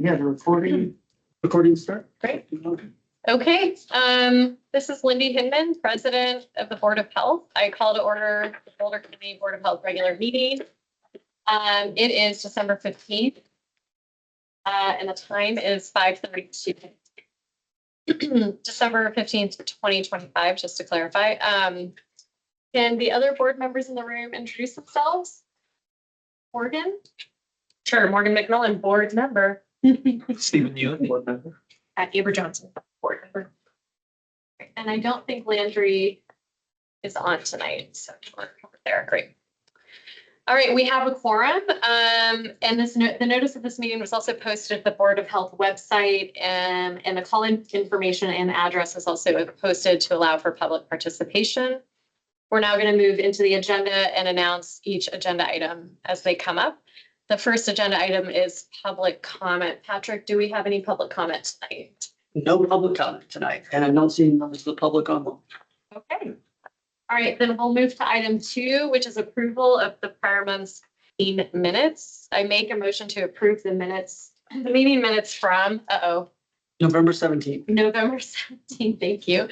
Yeah, the recording start. Great. Okay, this is Lindy Hinman, President of the Board of Health. I call to order the Boulder County Board of Health regular meeting. It is December 15th, and the time is 5:32. December 15th, 2025, just to clarify. Can the other board members in the room introduce themselves? Morgan? Sure, Morgan McMillan, board member. Stephen Ewing, board member. Amber Johnson, board member. And I don't think Landry is on tonight, so we're covered there. Great. All right, we have a quorum, and the notice of this meeting was also posted at the Board of Health website, and the call-in information and address is also posted to allow for public participation. We're now going to move into the agenda and announce each agenda item as they come up. The first agenda item is public comment. Patrick, do we have any public comment tonight? No public comment tonight, and I'm not seeing members of the public online. Okay. All right, then we'll move to item 2, which is approval of the prior month's meeting minutes. I make a motion to approve the meeting minutes from, November 17th. November 17th, thank you,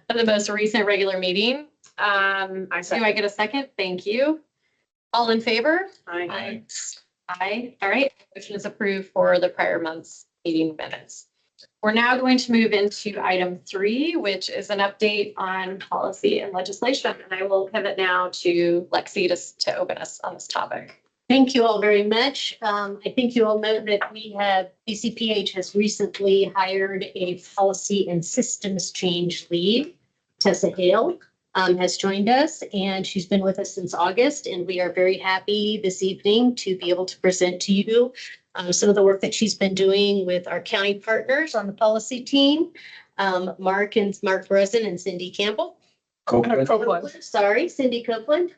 of the most recent regular meeting. Do I get a second? Thank you. All in favor? Aye. Aye. All right, motion is approved for the prior month's meeting minutes. We're now going to move into item 3, which is an update on policy and legislation. And I will pivot now to Lexi to open us on this topic. Thank you all very much. I think you all know that BCPH has recently hired a policy and systems change lead. Tessa Hale has joined us, and she's been with us since August. And we are very happy this evening to be able to present to you some of the work that she's been doing with our county partners on the policy team, Mark Breslin and Cindy Campbell. Copeland. Sorry, Cindy Copeland.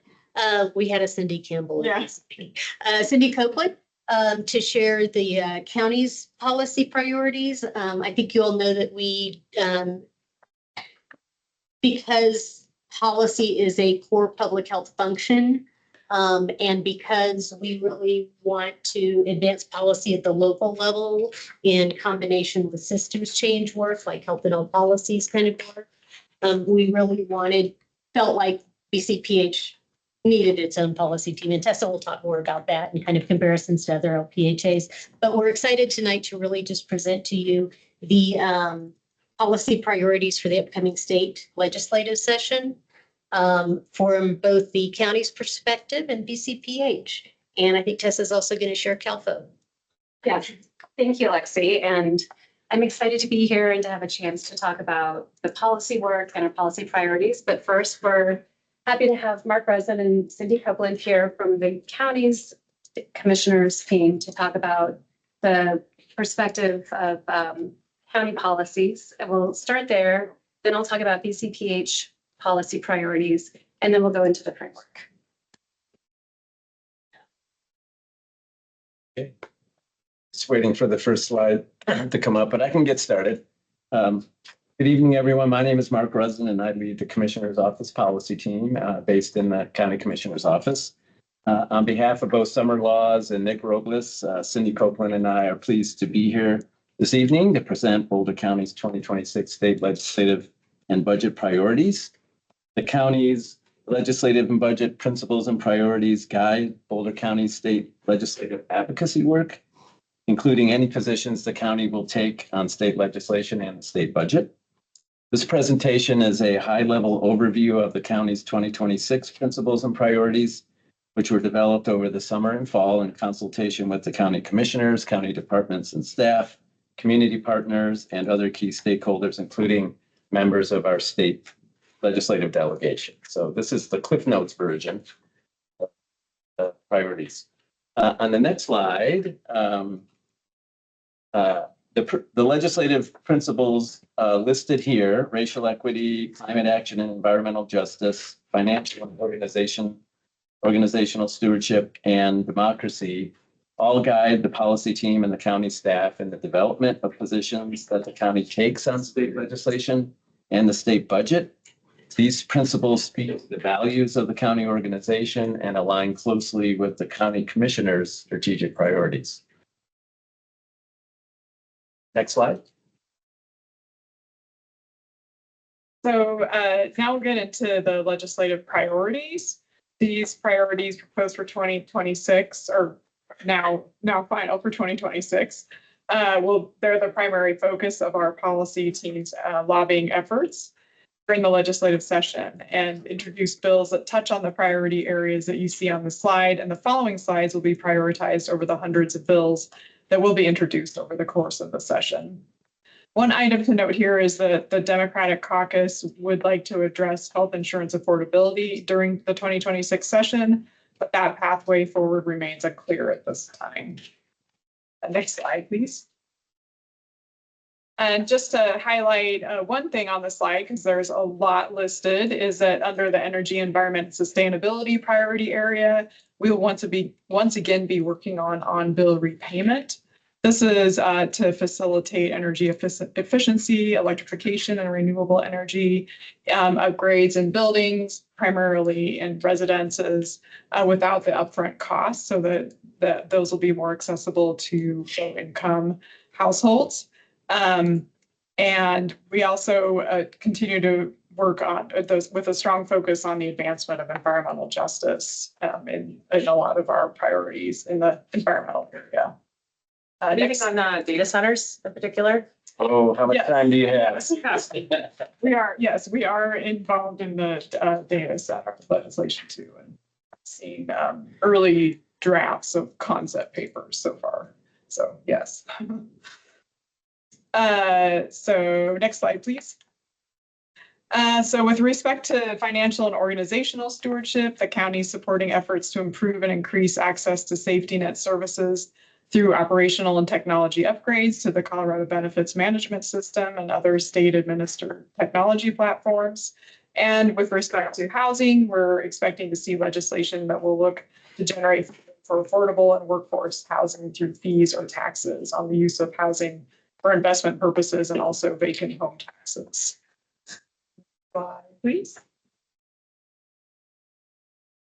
We had a Cindy Campbell. Yes. Cindy Copeland to share the county's policy priorities. I think you all know that we, because policy is a core public health function, and because we really want to advance policy at the local level in combination with systems change work, like health and health policies kind of work, we really felt like BCPH needed its own policy team. And Tessa will talk more about that and kind of comparisons to other LPHAs. But we're excited tonight to really just present to you the policy priorities for the upcoming state legislative session. From both the county's perspective and BCPH. And I think Tessa's also going to share CalFO. Yes, thank you, Lexi. And I'm excited to be here and to have a chance to talk about the policy work and our policy priorities. But first, we're happy to have Mark Breslin and Cindy Copeland here from the county's commissioners team to talk about the perspective of county policies. And we'll start there. Then I'll talk about BCPH policy priorities, and then we'll go into the framework. Okay. Just waiting for the first slide to come up, but I can get started. Good evening, everyone. My name is Mark Breslin, and I lead the Commissioner's Office policy team based in the County Commissioner's Office. On behalf of both Summer Laws and Nick Robles, Cindy Copeland and I are pleased to be here this evening to present Boulder County's 2026 state legislative and budget priorities. The county's legislative and budget principles and priorities guide Boulder County's state legislative advocacy work, including any positions the county will take on state legislation and the state budget. This presentation is a high-level overview of the county's 2026 principles and priorities, which were developed over the summer and fall in consultation with the county commissioners, county departments and staff, community partners, and other key stakeholders, including members of our state legislative delegation. So this is the Cliff Notes version of the priorities. On the next slide, the legislative principles listed here: racial equity, climate action and environmental justice, financial and organizational stewardship, and democracy, all guide the policy team and the county staff in the development of positions that the county takes on state legislation and the state budget. These principles speak to the values of the county organization and align closely with the county commissioner's strategic priorities. Next slide. So now we'll get into the legislative priorities. These priorities proposed for 2026 are now final for 2026. They're the primary focus of our policy team's lobbying efforts during the legislative session, and introduce bills that touch on the priority areas that you see on the slide. And the following slides will be prioritized over the hundreds of bills that will be introduced over the course of the session. One item to note here is that the Democratic caucus would like to address health insurance affordability during the 2026 session, but that pathway forward remains unclear at this time. Next slide, please. And just to highlight one thing on the slide, because there's a lot listed, is that under the energy, environment, and sustainability priority area, we will once again be working on bill repayment. This is to facilitate energy efficiency, electrification, and renewable energy upgrades in buildings, primarily in residences, without the upfront costs, so that those will be more accessible to low-income households. And we also continue to work on those with a strong focus on the advancement of environmental justice in a lot of our priorities in the environmental area. Anything on data centers in particular? Oh, how much Yes. time do you have? We are involved in the data center legislation too, and seeing early drafts of concept papers so far. So yes. So next slide, please. So with respect to financial and organizational stewardship, the county is supporting efforts to improve and increase access to safety net services through operational and technology upgrades to the Colorado Benefits Management System and other state-administered technology platforms. And with respect to housing, we're expecting to see legislation that will look to generate for affordable and workforce housing through fees or taxes on the use of housing for investment purposes and also vacant home taxes. Slide, please.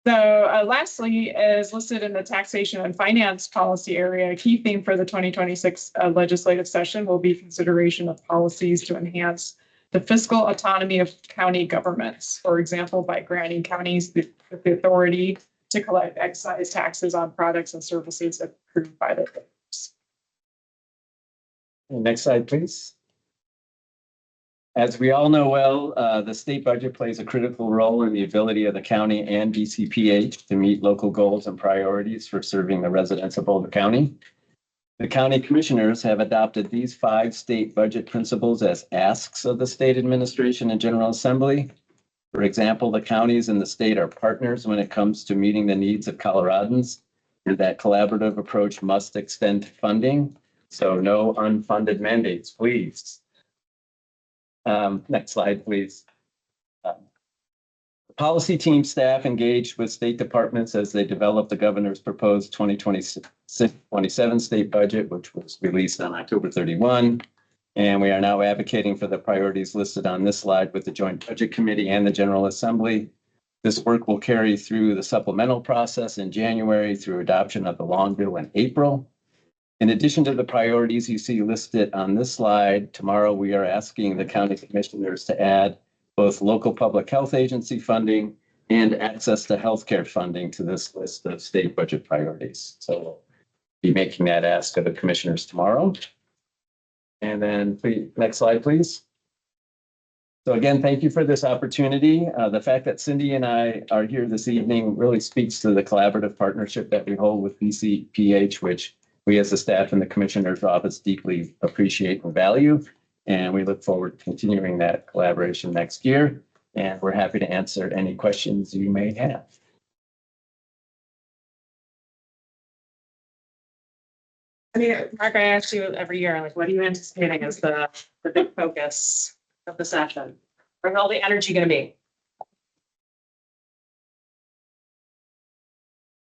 So lastly, as listed in the taxation and finance policy area, a key theme for the 2026 legislative session will be consideration of policies to enhance the fiscal autonomy of county governments. For example, by granting counties the authority to collect excise taxes on products and services approved by the voters. Next slide, please. As we all know well, the state budget plays a critical role in the ability of the county and DCPH to meet local goals and priorities for serving the residents of Boulder County. The county commissioners have adopted these 5 state budget principles as asks of the state administration and general assembly. For example, the counties and the state are partners when it comes to meeting the needs of Coloradans, and that collaborative approach must extend to funding. So no unfunded mandates, please. Next slide, please. The policy team staff engaged with state departments as they developed the governor's proposed 2026-27 state budget, which was released on October 31. And we are now advocating for the priorities listed on this slide with the Joint Budget Committee and the General Assembly. This work will carry through the supplemental process in January through adoption of the long bill in April. In addition to the priorities you see listed on this slide, tomorrow we are asking the county commissioners to add both local public health agency funding and access to healthcare funding to this list of state budget priorities. So we'll be making that ask of the commissioners tomorrow. And then please, next slide, please. So again, thank you for this opportunity. The fact that Cindy and I are here this evening really speaks to the collaborative partnership that we hold with DCPH, which we as the staff in the commissioner's office deeply appreciate and value. And we look forward to continuing that collaboration next year. And we're happy to answer any questions you may have. I mean, Mark, I ask you every year, like, what are you anticipating as the big focus of the session? Where's all the energy going to be?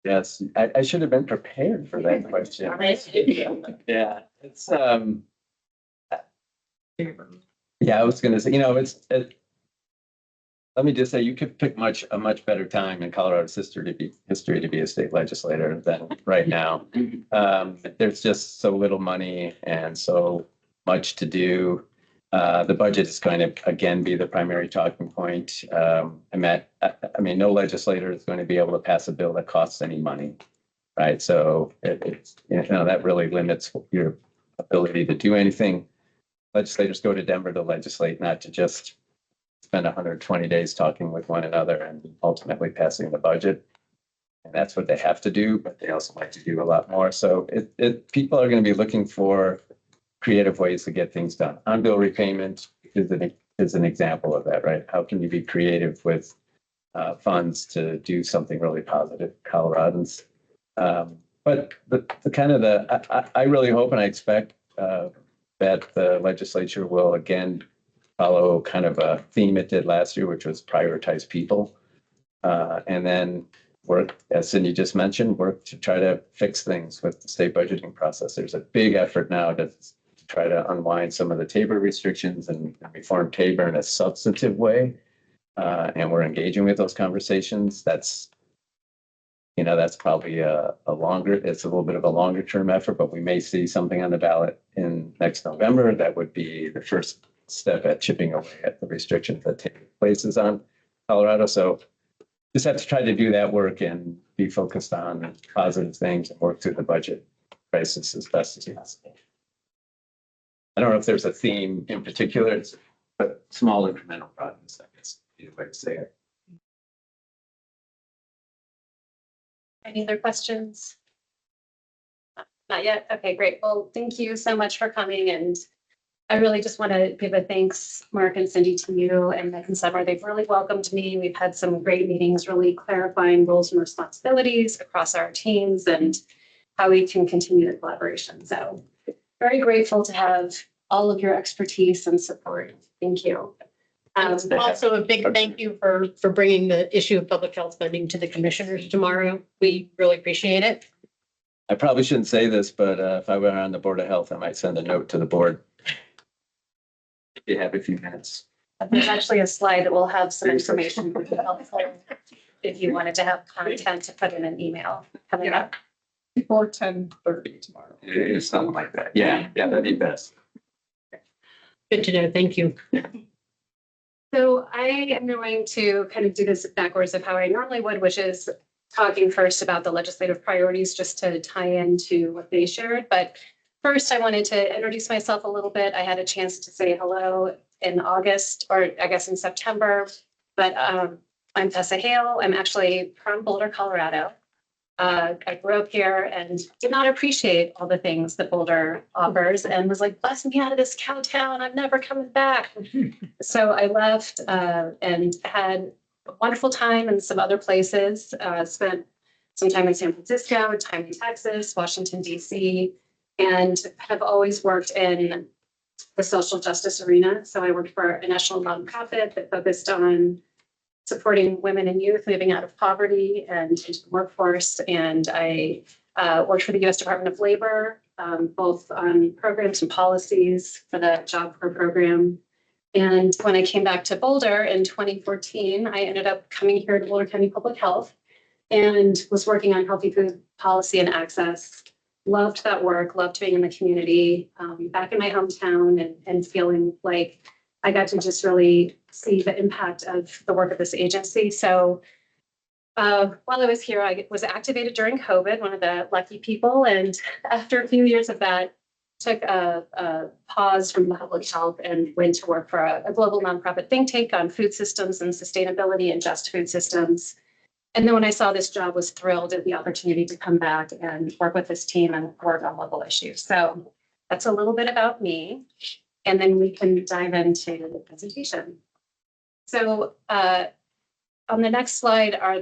Yes, I should have been prepared for that question. Yeah, it's yeah, I was going to say, you know, let me just say, you could pick a much better time in Colorado's history to be a state legislator than right now. There's just so little money and so much to do. The budget is going to, again, be the primary talking point. I mean, no legislator is going to be able to pass a bill that costs any money, right? So it's, that really limits your ability to do anything. Legislators go to Denver to legislate, not to just spend 120 days talking with one another and ultimately passing the budget. And that's what they have to do, but they also like to do a lot more. So people are going to be looking for creative ways to get things done. On-bill repayment is an example of that, right? How can you be creative with funds to do something really positive for Coloradans? But I really hope and I expect that the legislature will again follow kind of a theme it did last year, which was prioritize people, and then work, as Cindy just mentioned, work to try to fix things with the state budgeting process. There's a big effort now to try to unwind some of the Tabor restrictions and reform Tabor in a substantive way. And we're engaging with those conversations. That's probably it's a little bit of a longer term effort, but we may see something on the ballot in next November. That would be the first step at chipping away at the restrictions that Tabor places on Colorado. So just have to try to do that work and be focused on positive things and work through the budget crisis as best as possible. I don't know if there's a theme in particular, but small incremental progress, I guess, is the way to say it. Any other questions? Not yet? Okay, great. Well, thank you so much for coming. And I really just want to give a thanks, Mark and Cindy, to you and Nick and Summer. They've really welcomed me. We've had some great meetings, really clarifying roles and responsibilities across our teams and how we can continue the collaboration. So very grateful to have all of your expertise and support. Thank you. Also, a big thank you for bringing the issue of public health funding to the commissioners tomorrow. We really appreciate it. I probably shouldn't say this, but if I were on the Board of Health, I might send a note to the board. If you have a few minutes. There's actually a slide that will have some information that would be helpful if you wanted to have content to put in an email coming up. Before 10:30 tomorrow. Yeah, something like that. Yeah, that'd be best. Good to know. Thank you. So I am going to kind of do this backwards of how I normally would, which is talking first about the legislative priorities just to tie into what they shared. But first, I wanted to introduce myself a little bit. I had a chance to say hello in August, or I guess in September, but I'm Tessa Hale. I'm actually from Boulder, Colorado. I grew up here and did not appreciate all the things that Boulder offers and was like, bless me out of this cow town. I'm never coming back. So I left and had a wonderful time in some other places. Spent some time in San Francisco, time in Texas, Washington, D.C., and have always worked in the social justice arena. So I worked for a national nonprofit that focused on supporting women and youth moving out of poverty and into the workforce. And I worked for the U.S. Department of Labor, both on programs and policies for the Job Corps program. And when I came back to Boulder in 2014, I ended up coming here to Boulder County Public Health and was working on healthy food policy and access. Loved that work, loved being in the community, back in my hometown and feeling like I got to just really see the impact of the work of this agency. So while I was here, I was activated during COVID, one of the lucky people. And after a few years of that, took a pause from the public health and went to work for a global nonprofit think tank on food systems and sustainability and just food systems. And then when I saw this job, was thrilled at the opportunity to come back and work with this team and work on local issues. So that's a little bit about me. And then we can dive into the presentation. So on the next slide are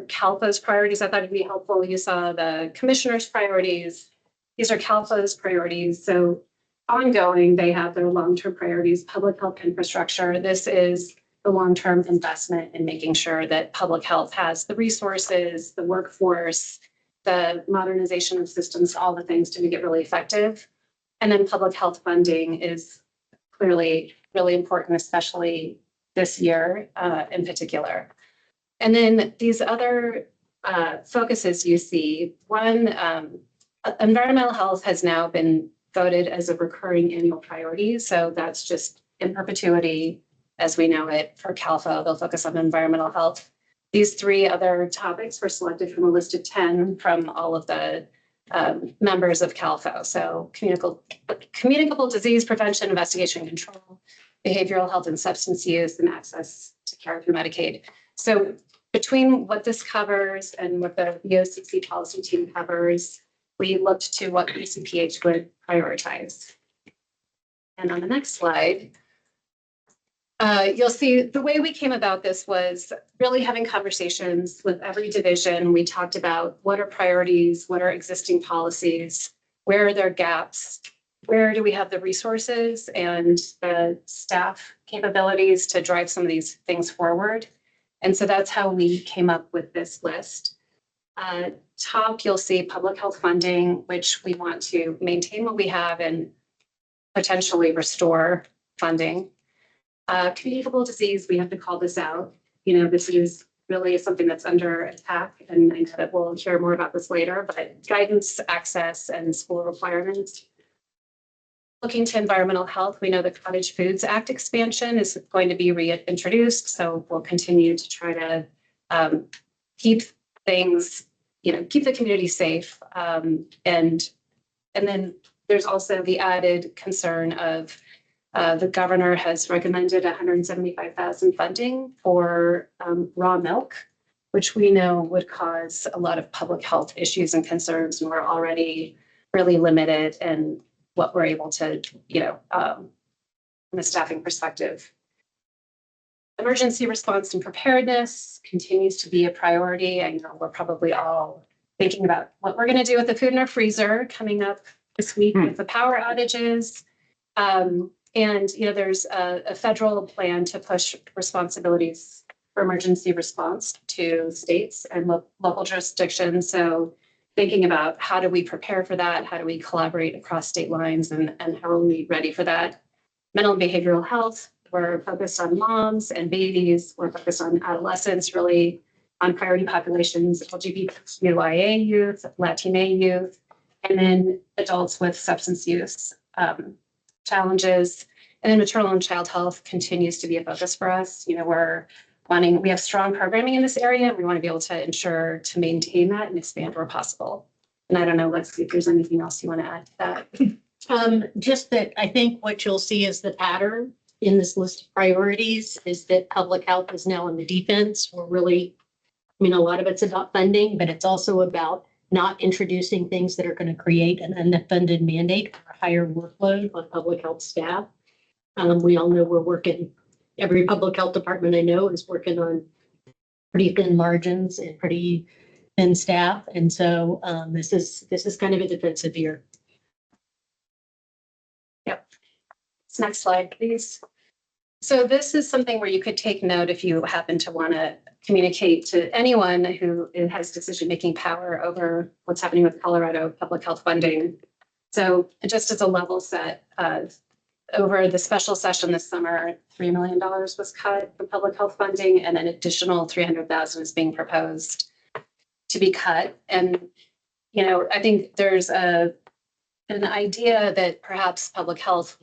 CALPA's priorities. I thought it'd be helpful. You saw the commissioner's priorities. These are CALPA's priorities. So ongoing, they have their long-term priorities, public health infrastructure. This is the long-term investment in making sure that public health has the resources, the workforce, the modernization of systems, all the things to make it really effective. And then public health funding is clearly really important, especially this year in particular. And then these other focuses you see, one, environmental health has now been voted as a recurring annual priority. So that's just in perpetuity as we know it for CalFO. They'll focus on environmental health. These 3 other topics were selected from a list of 10 from all of the members of CalFO. So communicable disease prevention, investigation, and control, behavioral health and substance use, and access to care through Medicaid. So between what this covers and what the BOCC policy team covers, we looked to what BCPH would prioritize. And on the next slide, you'll see the way we came about this was really having conversations with every division. We talked about what are priorities, what are existing policies, where are there gaps, where do we have the resources and the staff capabilities to drive some of these things forward. And so that's how we came up with this list. Top, you'll see public health funding, which we want to maintain what we have and potentially restore funding. Communicable disease, we have to call this out. You know, this is really something that's under attack, and I know that we'll hear more about this later, but guidance, access, and school requirements. Looking to environmental health, we know the Cottage Foods Act expansion is going to be reintroduced, so we'll continue to try to keep things, you know, keep the community safe. And then there's also the added concern of the governor has recommended 175,000 funding for raw milk, which we know would cause a lot of public health issues and concerns, and we're already really limited in what we're able to, you know, from a staffing perspective. Emergency response and preparedness continues to be a priority. I know we're probably all thinking about what we're going to do with the food in our freezer coming up this week with the power outages. And, you know, there's a federal plan to push responsibilities for emergency response to states and local jurisdictions. So thinking about how do we prepare for that? How do we collaborate across state lines and how are we ready for that? Mental and behavioral health, we're focused on moms and babies. We're focused on adolescents, really on priority populations, LGBTQIA youth, Latina youth, and then adults with substance use challenges. And then maternal and child health continues to be a focus for us. You know, we have strong programming in this area. We want to be able to ensure to maintain that and expand where possible. And I don't know, let's see if there's anything else you want to add to that. Just that I think what you'll see is the pattern in this list of priorities is that public health is now in the defense. We're really, I mean, a lot of it's about funding, but it's also about not introducing things that are going to create an unfunded mandate or a higher workload on public health staff. We all know we're working, every public health department I know is working on pretty thin margins and pretty thin staff. And so this is kind of a defensive year. Next slide, please. So this is something where you could take note if you happen to want to communicate to anyone who has decision-making power over what's happening with Colorado public health funding. So just as a level set, over the special session this summer, $3 million was cut from public health funding, and an additional $300,000 is being proposed to be cut. And, you know, I think there's an idea that perhaps public health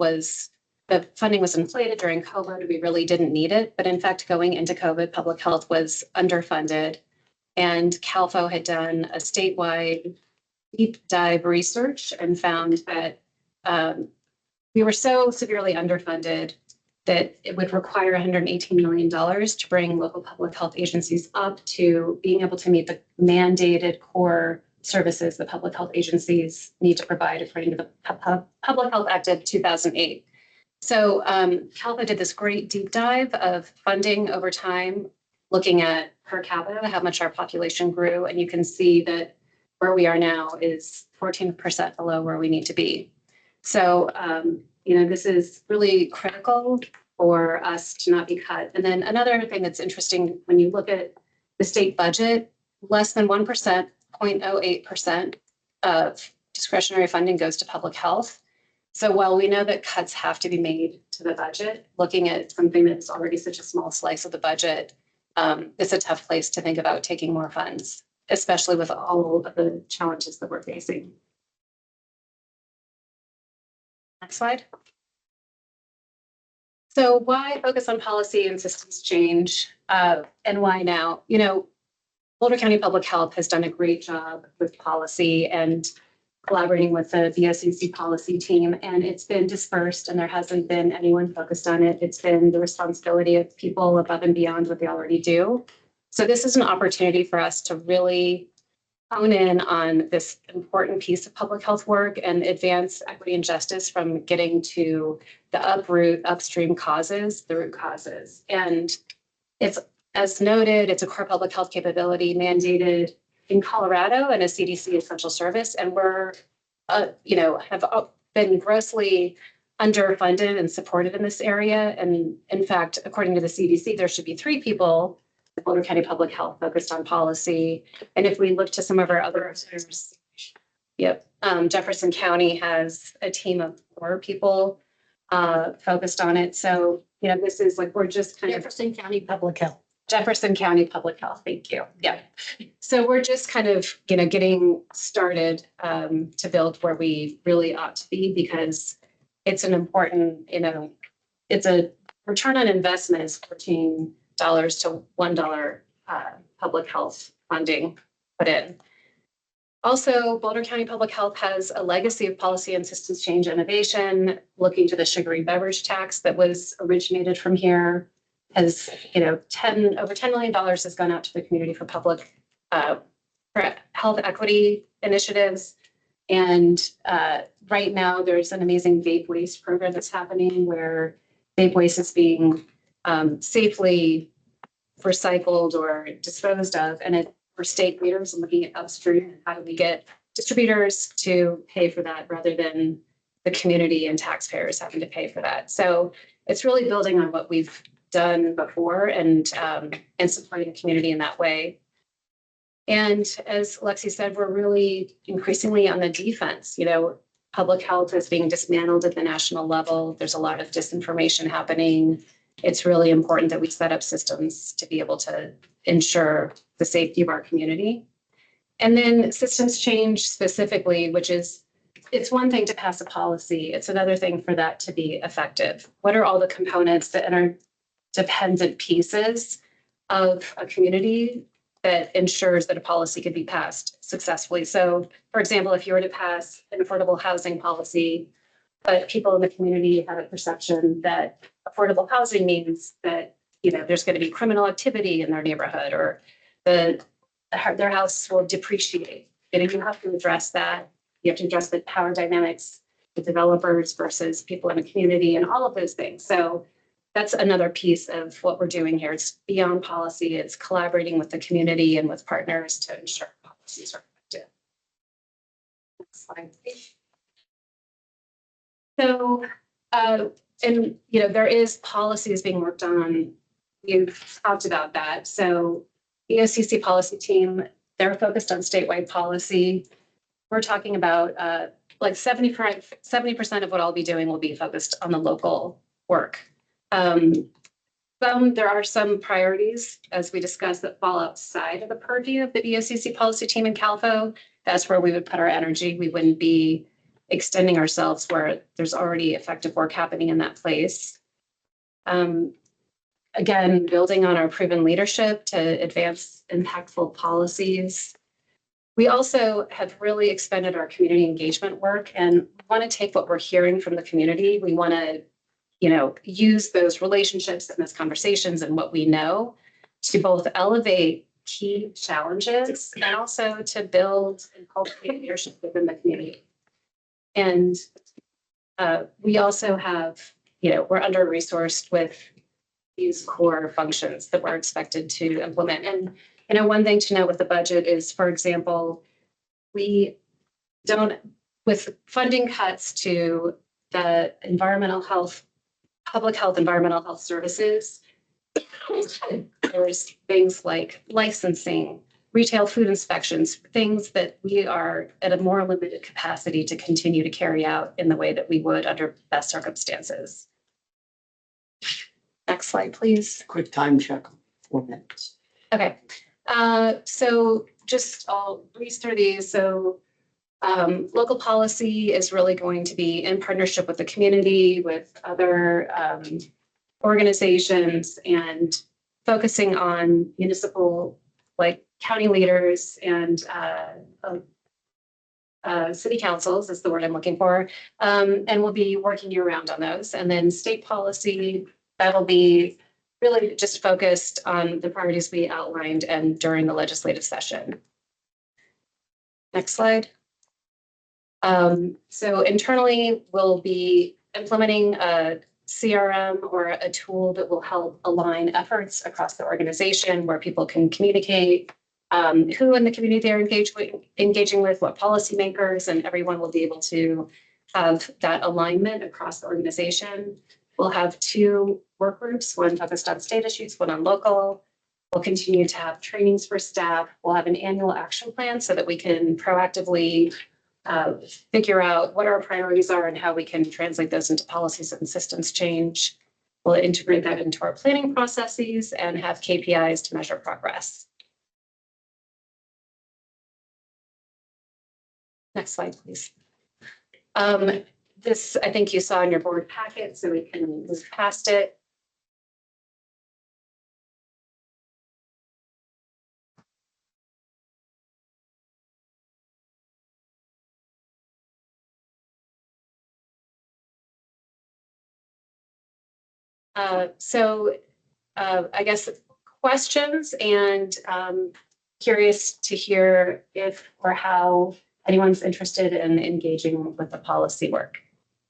the funding was inflated during COVID. We really didn't need it. But in fact, going into COVID, public health was underfunded. And CalFO had done a statewide deep dive research and found that we were so severely underfunded that it would require $118 million to bring local public health agencies up to being able to meet the mandated core services the public health agencies need to provide according to the Public Health Act of 2008. So CalFO did this great deep dive of funding over time, looking at per capita, how much our population grew. And you can see that where we are now is 14% below where we need to be. So, you know, this is really critical for us to not be cut. And then another thing that's interesting, when you look at the state budget, less than 1%, 0.08% of discretionary funding goes to public health. So while we know that cuts have to be made to the budget, looking at something that's already such a small slice of the budget, it's a tough place to think about taking more funds, especially with all of the challenges that we're facing. Next slide. So why focus on policy and systems change, and why now? You know, Boulder County Public Health has done a great job with policy and collaborating with the BOCC policy team, and it's been dispersed and there hasn't been anyone focused on it. It's been the responsibility of people above and beyond what they already do. So this is an opportunity for us to really hone in on this important piece of public health work and advance equity and justice from getting to the upstream causes, the root causes. And it's, as noted, it's a core public health capability mandated in Colorado and a CDC essential service. And we're, have been grossly underfunded and supported in this area. And in fact, according to the CDC, there should be 3 people in Boulder County Public Health focused on policy. And if we look to some of our other centers, Jefferson County has a team of 4 people focused on it. So, this is like, we're just kind of Jefferson County Public Health. Jefferson County Public Health. Thank you. Yeah. So we're just kind of, getting started to build where we really ought to be, because it's an important, it's a return on investment is $14 to $1 public health funding put in. Also, Boulder County Public Health has a legacy of policy and systems change innovation, looking to the sugary beverage tax that was originated from here. Has, over $10 million has gone out to the community for public for health equity initiatives. And right now there's an amazing vape waste program that's happening where vape waste is being safely recycled or disposed of. And for state leaders and looking at upstream, and how do we get distributors to pay for that rather than the community and taxpayers having to pay for that. So it's really building on what we've done before and supporting the community in that way. And as Lexi said, we're really increasingly on the defense. Public health is being dismantled at the national level. There's a lot of disinformation happening. It's really important that we set up systems to be able to ensure the safety of our community. And then systems change specifically, which is, it's one thing to pass a policy. It's another thing for that to be effective. What are all the components that interdependent pieces of a community that ensures that a policy could be passed successfully? So, for example, if you were to pass an affordable housing policy, but people in the community have a perception that affordable housing means that, there's going to be criminal activity in their neighborhood, or their house will depreciate. You have to address that. You have to address the power dynamics, the developers versus people in the community, and all of those things. So that's another piece of what we're doing here. It's beyond policy. It's collaborating with the community and with partners to ensure policies are effective. Next slide, please. So, there is policies being worked on. You've talked about that. So the OCC policy team, they're focused on statewide policy. We're talking about like 70% of what I'll be doing will be focused on the local work. There are some priorities, as we discussed, that fall outside of the purview of the BOCC policy team in CalFO. That's where we would put our energy. We wouldn't be extending ourselves where there's already effective work happening in that place. Again, building on our proven leadership to advance impactful policies. We also have really expanded our community engagement work and want to take what we're hearing from the community. We want to, use those relationships and those conversations and what we know to both elevate key challenges and also to build and cultivate leadership within the community. And we also have, we're under-resourced with these core functions that we're expected to implement. And, one thing to note with the budget is, for example, we don't, with funding cuts to the public health, environmental health services, there's things like licensing, retail food inspections, things that we are at a more limited capacity to continue to carry out in the way that we would under best circumstances. Next slide, please. Quick time check, 4 minutes. Okay. So just I'll breeze through these. So Local policy is really going to be in partnership with the community, with other organizations, and focusing on municipal, like county leaders and city councils is the word I'm looking for. And we'll be working year round on those. And then state policy, that'll be really just focused on the priorities we outlined and during the legislative session. Next slide. So internally, we'll be implementing a CRM or a tool that will help align efforts across the organization where people can communicate who in the community they're engaging with, what policymakers, and everyone will be able to have that alignment across the organization. We'll have 2 work groups, one focused on state issues, one on local. We'll continue to have trainings for staff. We'll have an annual action plan so that we can proactively figure out what our priorities are and how we can translate those into policies and systems change. We'll integrate that into our planning processes and have KPIs to measure progress. Next slide, please. This, I think you saw in your board packet, so we can move past it. I guess questions, and curious to hear if or how anyone's interested in engaging with the policy work.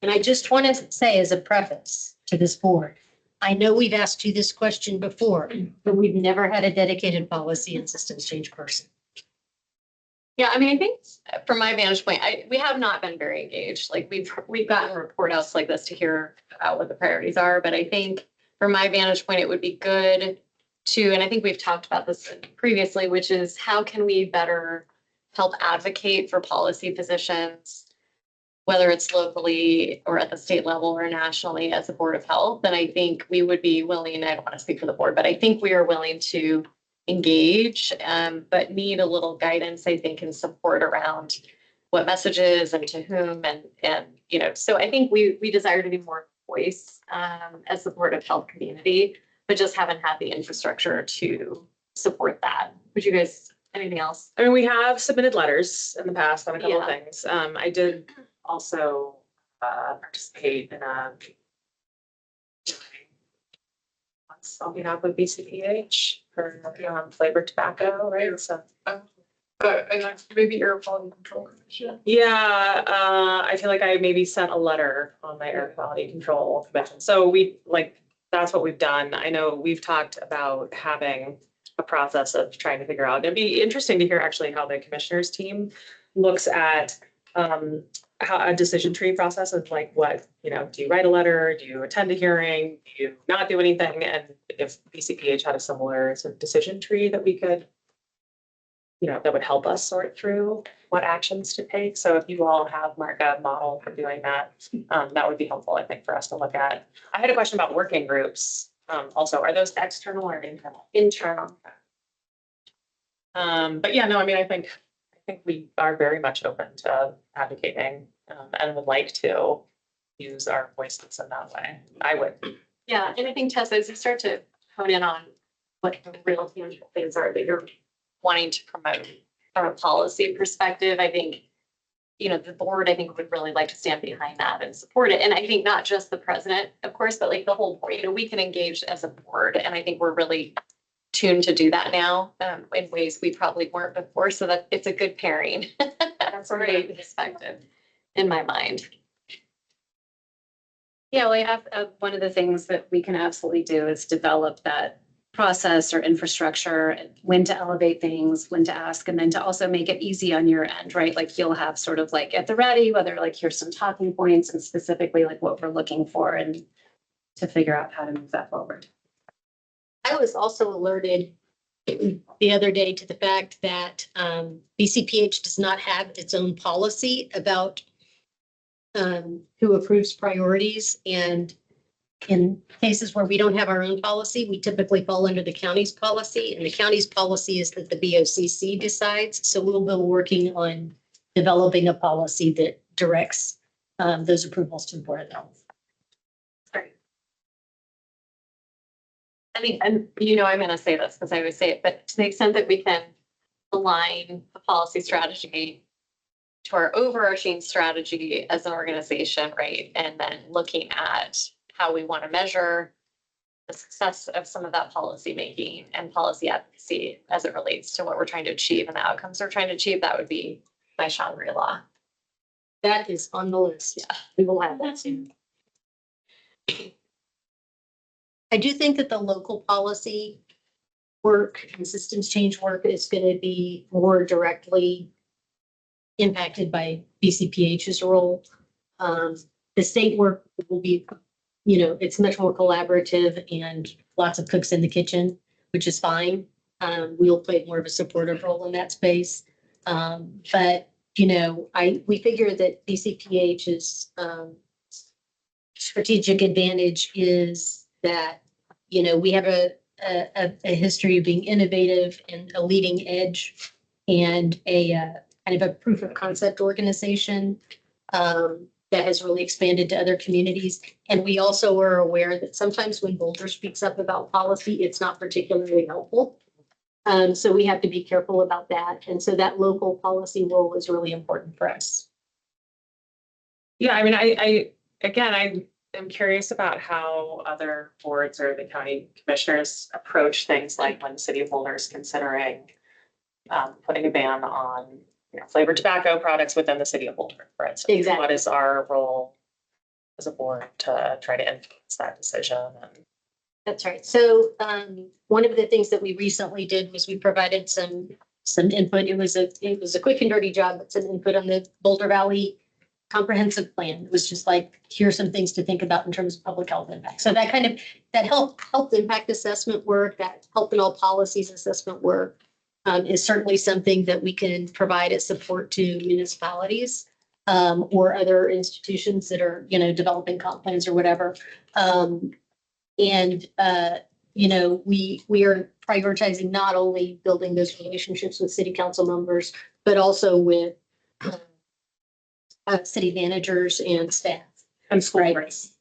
And I just want to say as a preface to this board, I know we've asked you this question before, but we've never had a dedicated policy and systems change person. Yeah, I mean, I think from my vantage point, we have not been very engaged. Like we've gotten report outs like this to hear about what the priorities are, but I think from my vantage point, it would be good to, and I think we've talked about this previously, which is how can we better help advocate for policy positions, whether it's locally or at the state level or nationally as a Board of Health. And I think we would be willing, I don't want to speak for the board, but I think we are willing to engage, but need a little guidance, I think, and support around what messages and to whom, and you know, so I think we desire to be more voice as the Board of Health community, but just haven't had the infrastructure to support that. Would you guys, anything else? I mean, we have submitted letters in the past on a couple of Yeah. things. I did also participate in a on behalf of BCPH for flavored tobacco, right? So And that's maybe air quality control commission. yeah, I feel like I maybe sent a letter on my air quality control commission. So that's what we've done. I know we've talked about having a process of trying to figure out. It'd be interesting to hear actually how the commissioners team looks at how a decision tree process of like what, you know, do you write a letter? Do you attend a hearing? Do you not do anything? And if BCPH had a similar sort of decision tree that we could, you know, that would help us sort through what actions to take. So if you all have a model for doing that, that would be helpful, I think, for us to look at. I had a question about working groups. Also, are those external or internal? Internal. But yeah, no, I mean, I think we are very much open to advocating and would like to use our voices in that way. I would. Yeah, and I think Tessa, as you start to hone in on what the real tangible things are that you're wanting to promote from a policy perspective, I think, you know, the board, I think, would really like to stand behind that and support it. And I think not just the president, of course, but like the whole board, you know, we can engage as a board. And I think we're really tuned to do that now in ways we probably weren't before. So that it's a good pairing. That's a great perspective in my mind. Yeah, well, I have one of the things that we can absolutely do is develop that process or infrastructure, when to elevate things, when to ask, and then to also make it easy on your end, right? Like you'll have sort of like at the ready, whether like here's some talking points and specifically like what we're looking for and to figure out how to move that forward. I was also alerted the other day to the fact that BCPH does not have its own policy about who approves priorities. And in cases where we don't have our own policy, we typically fall under the county's policy. And the county's policy is that the BOCC decides. So we'll be working on developing a policy that directs those approvals to the Board of Health. Great. I mean, and I'm gonna say this because I always say it, but to the extent that we can align the policy strategy to our overarching strategy as an organization, right? And then looking at how we want to measure the success of some of that policy making and policy advocacy as it relates to what we're trying to achieve and the outcomes we're trying to achieve, that would be my Shangri-La. That is on the list. Yeah. We will have that soon. I do think that the local policy work and systems change work is going to be more directly impacted by BCPH's role. The state work will be, it's much more collaborative and lots of cooks in the kitchen, which is fine. We'll play more of a supportive role in that space. But we figure that BCPH's strategic advantage is that, we have a history of being innovative and a leading edge and a kind of a proof of concept organization that has really expanded to other communities. And we also are aware that sometimes when Boulder speaks up about policy, it's not particularly helpful. So we have to be careful about that. And so that local policy role is really important for us. Yeah, I mean, I am curious about how other boards or the county commissioners approach things like when the city of Boulder is considering putting a ban on flavored tobacco products within the city of Boulder, for instance. Exactly. What is our role as a board to try to influence that decision? And That's right. So one of the things that we recently did was we provided some input. It was a quick and dirty job, but some input on the Boulder Valley comprehensive plan. It was just like, here are some things to think about in terms of public health impact. So that helped impact assessment work, that helped in all policies assessment work is certainly something that we can provide as support to municipalities or other institutions that are, developing comp plans or whatever. We are prioritizing not only building those relationships with city council members, but also with city managers and staff. and school, Right. boards.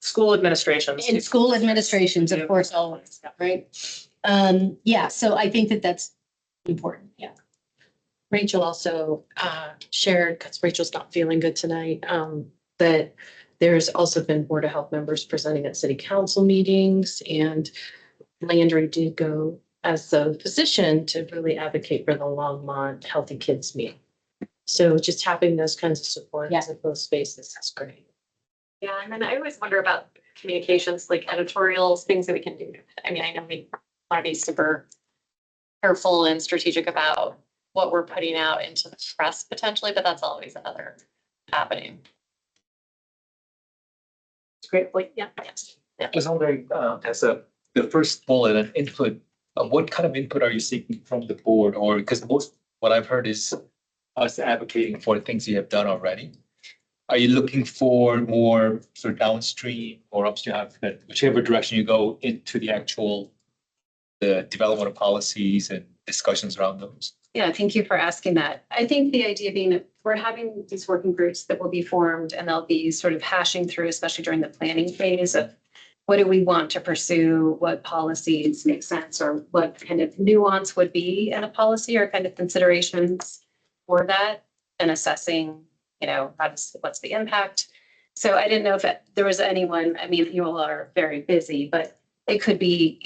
School administrations. And school administrations, of course, always, right? So I think that that's important, yeah. Rachel also shared, because Rachel's not feeling good tonight, that there's also been Board of Health members presenting at city council meetings, and Landry did go as a physician to really advocate for the Longmont Healthy Kids meal. So just having those kinds of supports Yeah. at those spaces is great. Yeah, and then I always wonder about communications, like editorials, things that we can do. I mean, I know we want to be super careful and strategic about what we're putting out into the press potentially, but that's always another happening. Great point, yeah. Yes. I was wondering, the first bullet, an input, what kind of input are you seeking from the board? Or, because what I've heard is us advocating for things you have done already. Are you looking for more sort of downstream or upstream, whichever direction you go into the development of policies and discussions around those? Yeah, thank you for asking that. I think the idea being that we're having these working groups that will be formed and they'll be sort of hashing through, especially during the planning phase of what do we want to pursue, what policies make sense, or what kind of nuance would be in a policy or kind of considerations for that, and assessing, what's the impact. So I didn't know if there was anyone, I mean, you all are very busy, but it could be,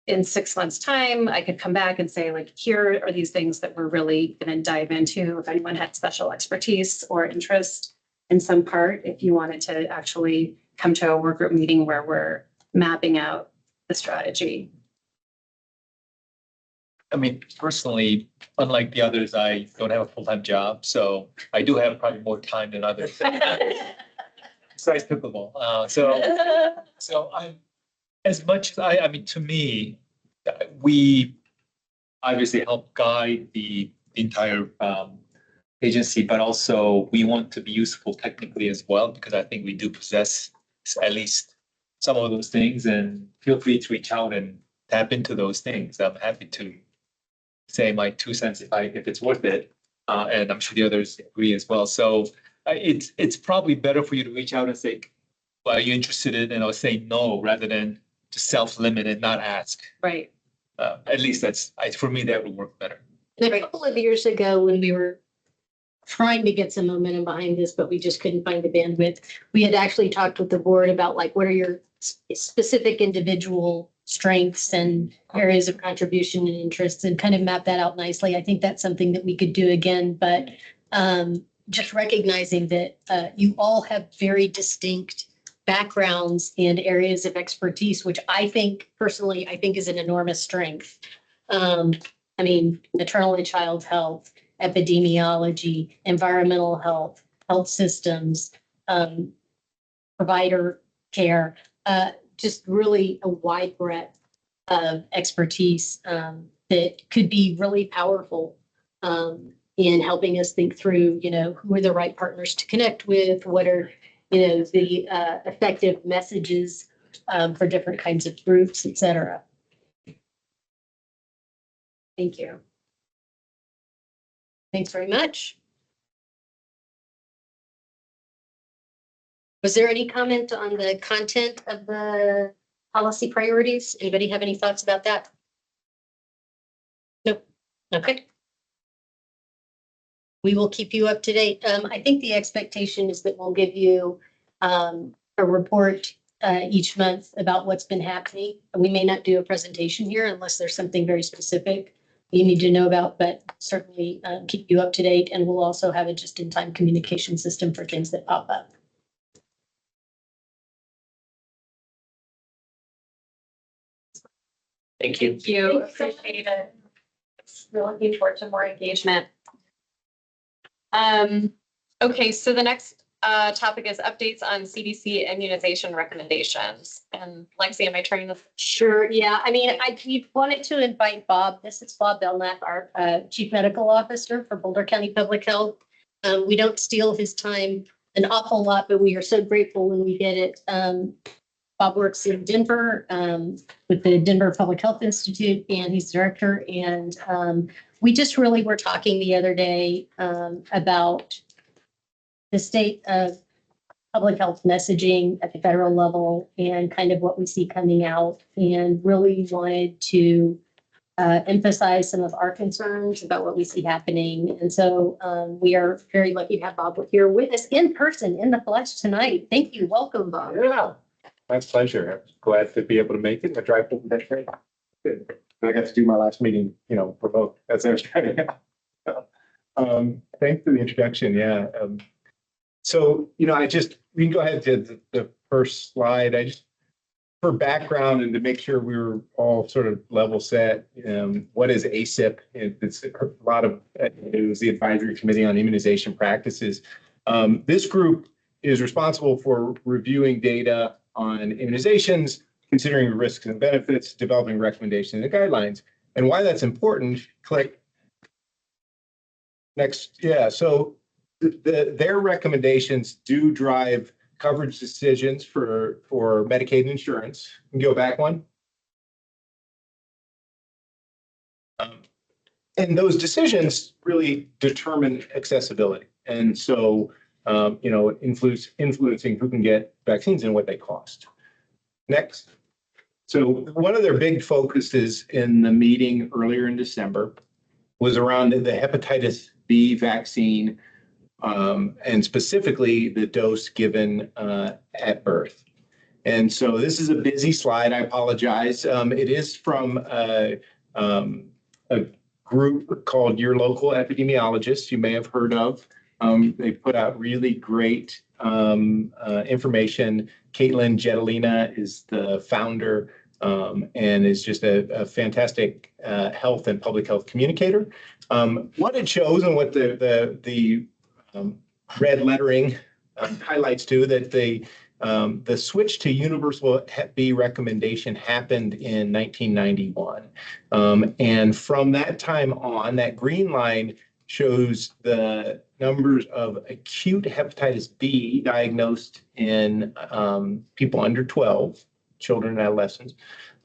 in 6 months' time, I could come back and say, like, here are these things that we're really going to dive into. If anyone had special expertise or interest in some part, if you wanted to actually come to a work group meeting where we're mapping out the strategy. I mean, personally, unlike the others, I don't have a full-time job, so I do have probably more time than others. Besides pickleball. So I'm, as much as I mean, to me, we obviously help guide the entire agency, but also we want to be useful technically as well, because I think we do possess at least some of those things, and feel free to reach out and tap into those things. I'm happy to say my 2 cents if it's worth it. And I'm sure the others agree as well. So it's probably better for you to reach out and say, well, are you interested in, and I'll say no, rather than to self-limit and not ask. Right. At least for me, that would work better. And a couple of years ago, when we were trying to get some momentum behind this, but we just couldn't find the bandwidth, we had actually talked with the board about like, what are your specific individual strengths and areas of contribution and interests, and kind of map that out nicely. I think that's something that we could do again, but just recognizing that you all have very distinct backgrounds and areas of expertise, which I think personally, I think is an enormous strength. I mean, maternal and child health, epidemiology, environmental health, health systems, provider care, just really a wide breadth of expertise that could be really powerful in helping us think through, who are the right partners to connect with, what are, the effective messages for different kinds of groups, et cetera. Thank you. Thanks very much. Was there any comment on the content of the policy priorities? Anybody have any thoughts about that? Nope. Okay. We will keep you up to date. I think the expectation is that we'll give you a report each month about what's been happening. We may not do a presentation here unless there's something very specific you need to know about, but certainly keep you up to date. And we'll also have a just-in-time communication system for things that pop up. Thank you. Thank you. Appreciate it. We're looking forward to more engagement. Okay, so the next topic is updates on CDC immunization recommendations. And Lexi, am I turning this? Sure. Yeah. I mean, we wanted to invite Bob. This is Bob Belknap, our Chief Medical Officer for Boulder County Public Health. We don't steal his time an awful lot, but we are so grateful when we get it. Bob works in Denver with the Denver Public Health Institute, and he's director. And we just really were talking the other day about the state of public health messaging at the federal level and kind of what we see coming out, and really wanted to emphasize some of our concerns about what we see happening. And so we are very lucky to have Bob here with us in person, in the flesh tonight. Thank you. Welcome, Bob. Yeah, my pleasure. I'm glad to be able to make it. I drive over that train. Good. I got to do my last meeting, remote as I was driving out. Thanks for the introduction. Yeah. So, we can go ahead to the first slide. For background and to make sure we were all sort of level set, what is ACIP? It's a lot of, it was the Advisory Committee on Immunization Practices. This group is responsible for reviewing data on immunizations, considering risks and benefits, developing recommendations and guidelines. And why that's important, click next. Yeah, so their recommendations do drive coverage decisions for Medicaid insurance. You can go back one. And those decisions really determine accessibility. And so, influencing who can get vaccines and what they cost. Next. So one of their big focuses in the meeting earlier in December was around the hepatitis B vaccine, and specifically the dose given at birth. And so this is a busy slide. I apologize. It is from a group called Your Local Epidemiologists, you may have heard of. They put out really great information. Caitlin Jetelina is the founder and is just a fantastic health and public health communicator. What it shows and what the red lettering highlights to that the switch to universal Hep B recommendation happened in 1991. And from that time on, that green line shows the numbers of acute hepatitis B diagnosed in people under 12, children and adolescents.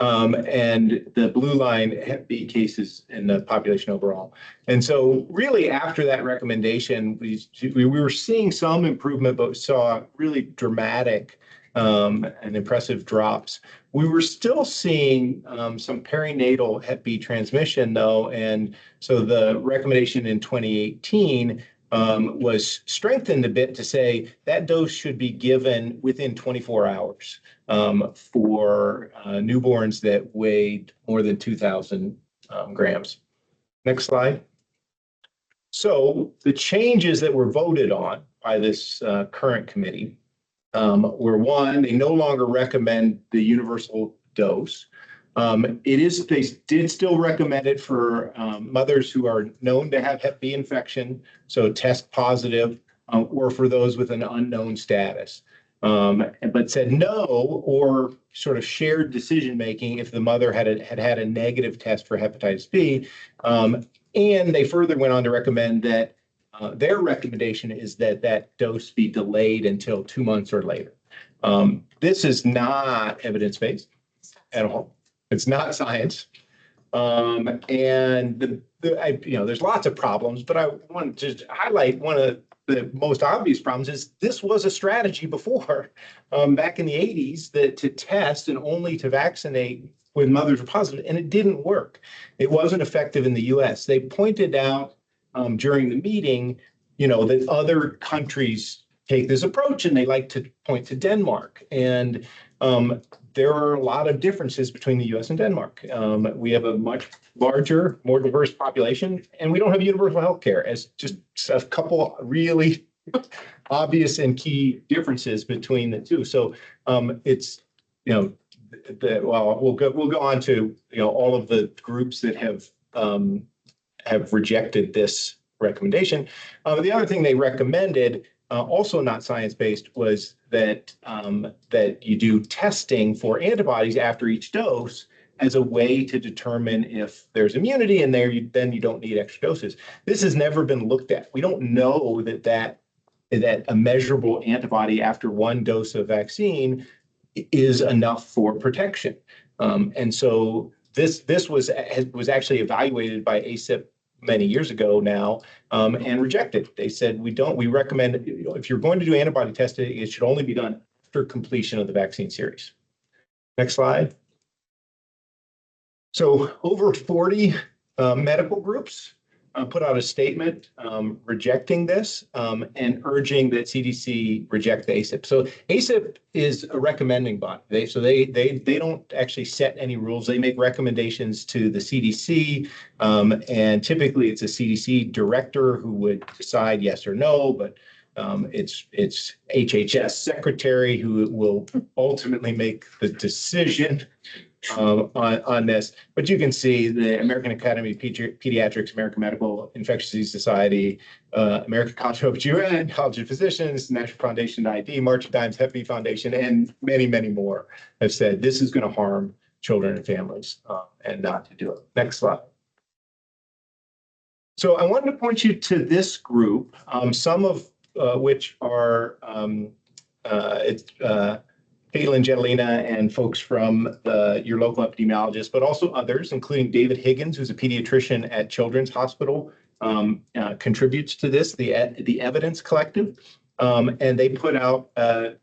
And the blue line, Hep B cases in the population overall. And so really after that recommendation, we were seeing some improvement, but saw really dramatic and impressive drops. We were still seeing some perinatal Hep B transmission though. And so the recommendation in 2018 was strengthened a bit to say that dose should be given within 24 hours for newborns that weighed more than 2,000 grams. Next slide. So the changes that were voted on by this current committee were one, they no longer recommend the universal dose. They did still recommend it for mothers who are known to have Hep B infection, so test positive, or for those with an unknown status. But said no or sort of shared decision making if the mother had a negative test for hepatitis B. And they further went on to recommend that their recommendation is that that dose be delayed until 2 months or later. This is not evidence-based at all. It's not science. And there's lots of problems, but I want to just highlight one of the most obvious problems is this was a strategy before, back in the 80s, that to test and only to vaccinate when mothers were positive, and it didn't work. It wasn't effective in the US. They pointed out during the meeting, that other countries take this approach and they like to point to Denmark. And there are a lot of differences between the US and Denmark. We have a much larger, more diverse population, and we don't have universal health care, as just a couple really obvious and key differences between the two. So it's, we'll go on to, all of the groups that have rejected this recommendation. The other thing they recommended, also not science-based, was that you do testing for antibodies after each dose as a way to determine if there's immunity, and then you don't need extra doses. This has never been looked at. We don't know that a measurable antibody after one dose of vaccine is enough for protection. And so this was actually evaluated by ACIP many years ago now, and rejected. They said, we recommend, if you're going to do antibody testing, it should only be done after completion of the vaccine series. Next slide. So over 40 medical groups put out a statement rejecting this and urging that CDC reject the ACIP. So ACIP is a recommending body. They don't actually set any rules. They make recommendations to the CDC, and typically it's a CDC director who would decide yes or no, but it's HHS secretary who will ultimately make the decision on this. But you can see the American Academy of Pediatrics, American Medical Infectious Disease Society, American College of OBGYN, College of Physicians, National Foundation ID, March of Dimes, Hep B Foundation, and many, many more have said this is going to harm children and families and not to do it. Next slide. So I wanted to point you to this group, some of which are Caitlin Jetelina and folks from your local epidemiologist, but also others, including David Higgins, who's a pediatrician at Children's Hospital, contributes to this, the Evidence Collective. And they put out a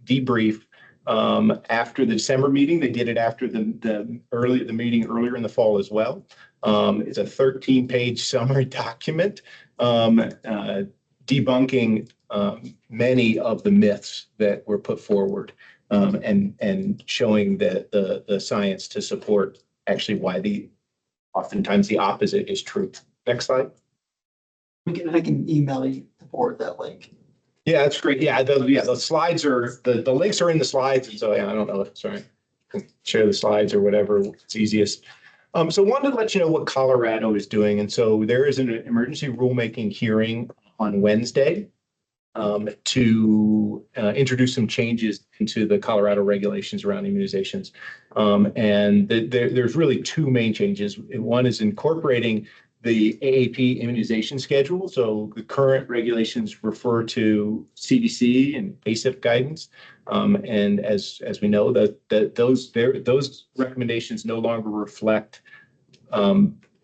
debrief after the December meeting. They did it after the meeting earlier in the fall as well. It's a 13-page summary document debunking many of the myths that were put forward, and showing the science to support actually why oftentimes the opposite is true. Next slide. I can email you the board that link. Yeah, that's great. Yeah, the slides are, the links are in the slides, and so yeah, I don't know. Sorry, share the slides or whatever. It's easiest. So wanted to let you know what Colorado is doing, and so there is an emergency rulemaking hearing on Wednesday to introduce some changes into the Colorado regulations around immunizations. And there's really two main changes. One is incorporating the AAP immunization schedule. So the current regulations refer to CDC and ACIP guidance. And as we know, those recommendations no longer reflect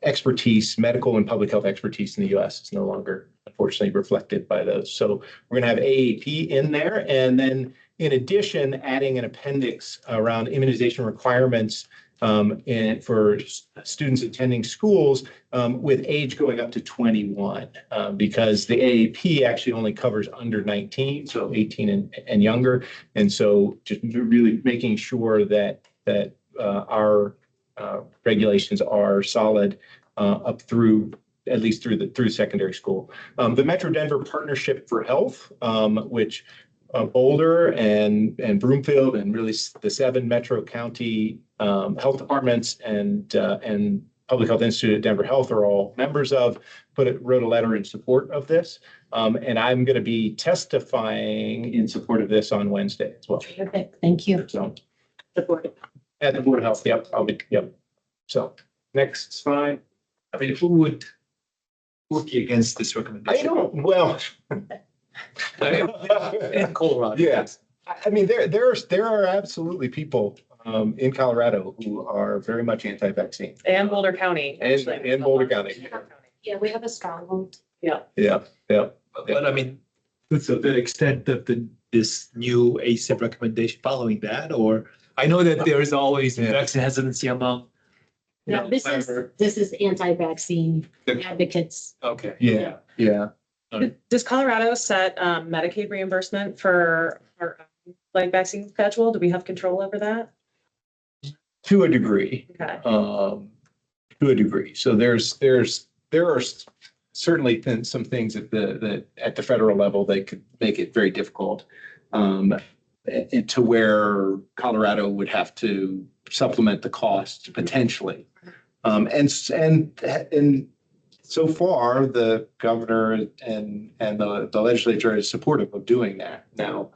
expertise, medical and public health expertise in the US. It's no longer, unfortunately, reflected by those. So we're going to have AAP in there. And then in addition, adding an appendix around immunization requirements and for students attending schools with age going up to 21, because the AAP actually only covers under 19, so 18 and younger. And so just really making sure that our regulations are solid up through at least through secondary school. The Metro Denver Partnership for Health, which Boulder and Broomfield and really the 7 Metro County health departments and Public Health Institute at Denver Health are all members of, wrote a letter in support of this. And I'm going to be testifying in support of this on Wednesday as well. Perfect. Thank you. So The board. at the Board of Health, yep, yep. So next slide. I mean, who would be against this I recommendation? don't, well. In Colorado. Yes. I mean, there are absolutely people in Colorado who are very much anti-vaccine And Boulder County. actually. and Boulder County. Yeah, we have a strong one. Yeah. But I mean, to the extent of this new ACIP recommendation following that, or I know that there is always Yeah. vaccine hesitancy among. you No, know, this is anti-vaccine advocates. Okay. Yeah. Does Colorado set Medicaid reimbursement for our like vaccine schedule? Do we have control over that? To a degree. Okay. To a degree. So there are certainly some things at the federal level that could make it very difficult. To where Colorado would have to supplement the cost potentially. And so far, the governor and the legislature is supportive of doing that. Now,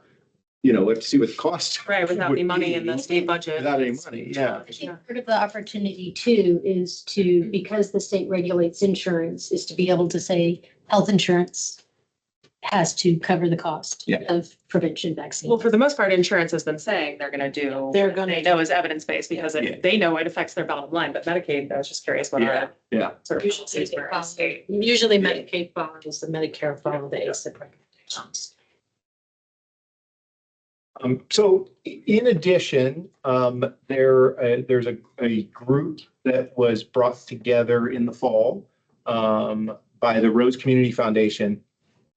we have to see what the cost. Right, without would any money in be. the state budget. Without any money, yeah. I think part of the opportunity too is to, because the state regulates insurance, is to be able to say health insurance has to cover the cost Yeah. of prevention vaccine. Well, for the most part, insurance has been saying they're gonna do. They're gonna- They know is evidence-based because Yeah. they know it affects their bottom line, but Medicaid, I was just curious what our. Yeah. Sort of Usually policies were as state. Usually Medicaid follows the Medicare follow the ACIP recommendations. So in addition, there's a group that was brought together in the fall by the Rose Community Foundation,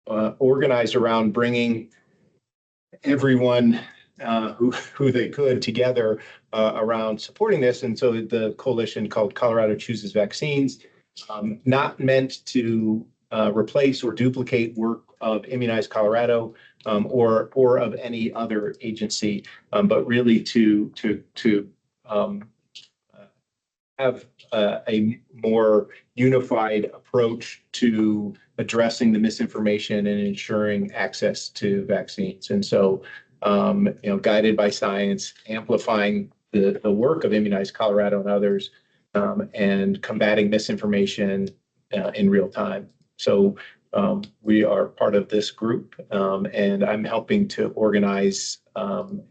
organized around bringing everyone who they could together around supporting this. And so the coalition called Colorado Chooses Vaccines, not meant to replace or duplicate work of Immunize Colorado or of any other agency, but really to have a more unified approach to addressing the misinformation and ensuring access to vaccines. And so, guided by science, amplifying the work of Immunize Colorado and others, and combating misinformation in real time. So we are part of this group, and I'm helping to organize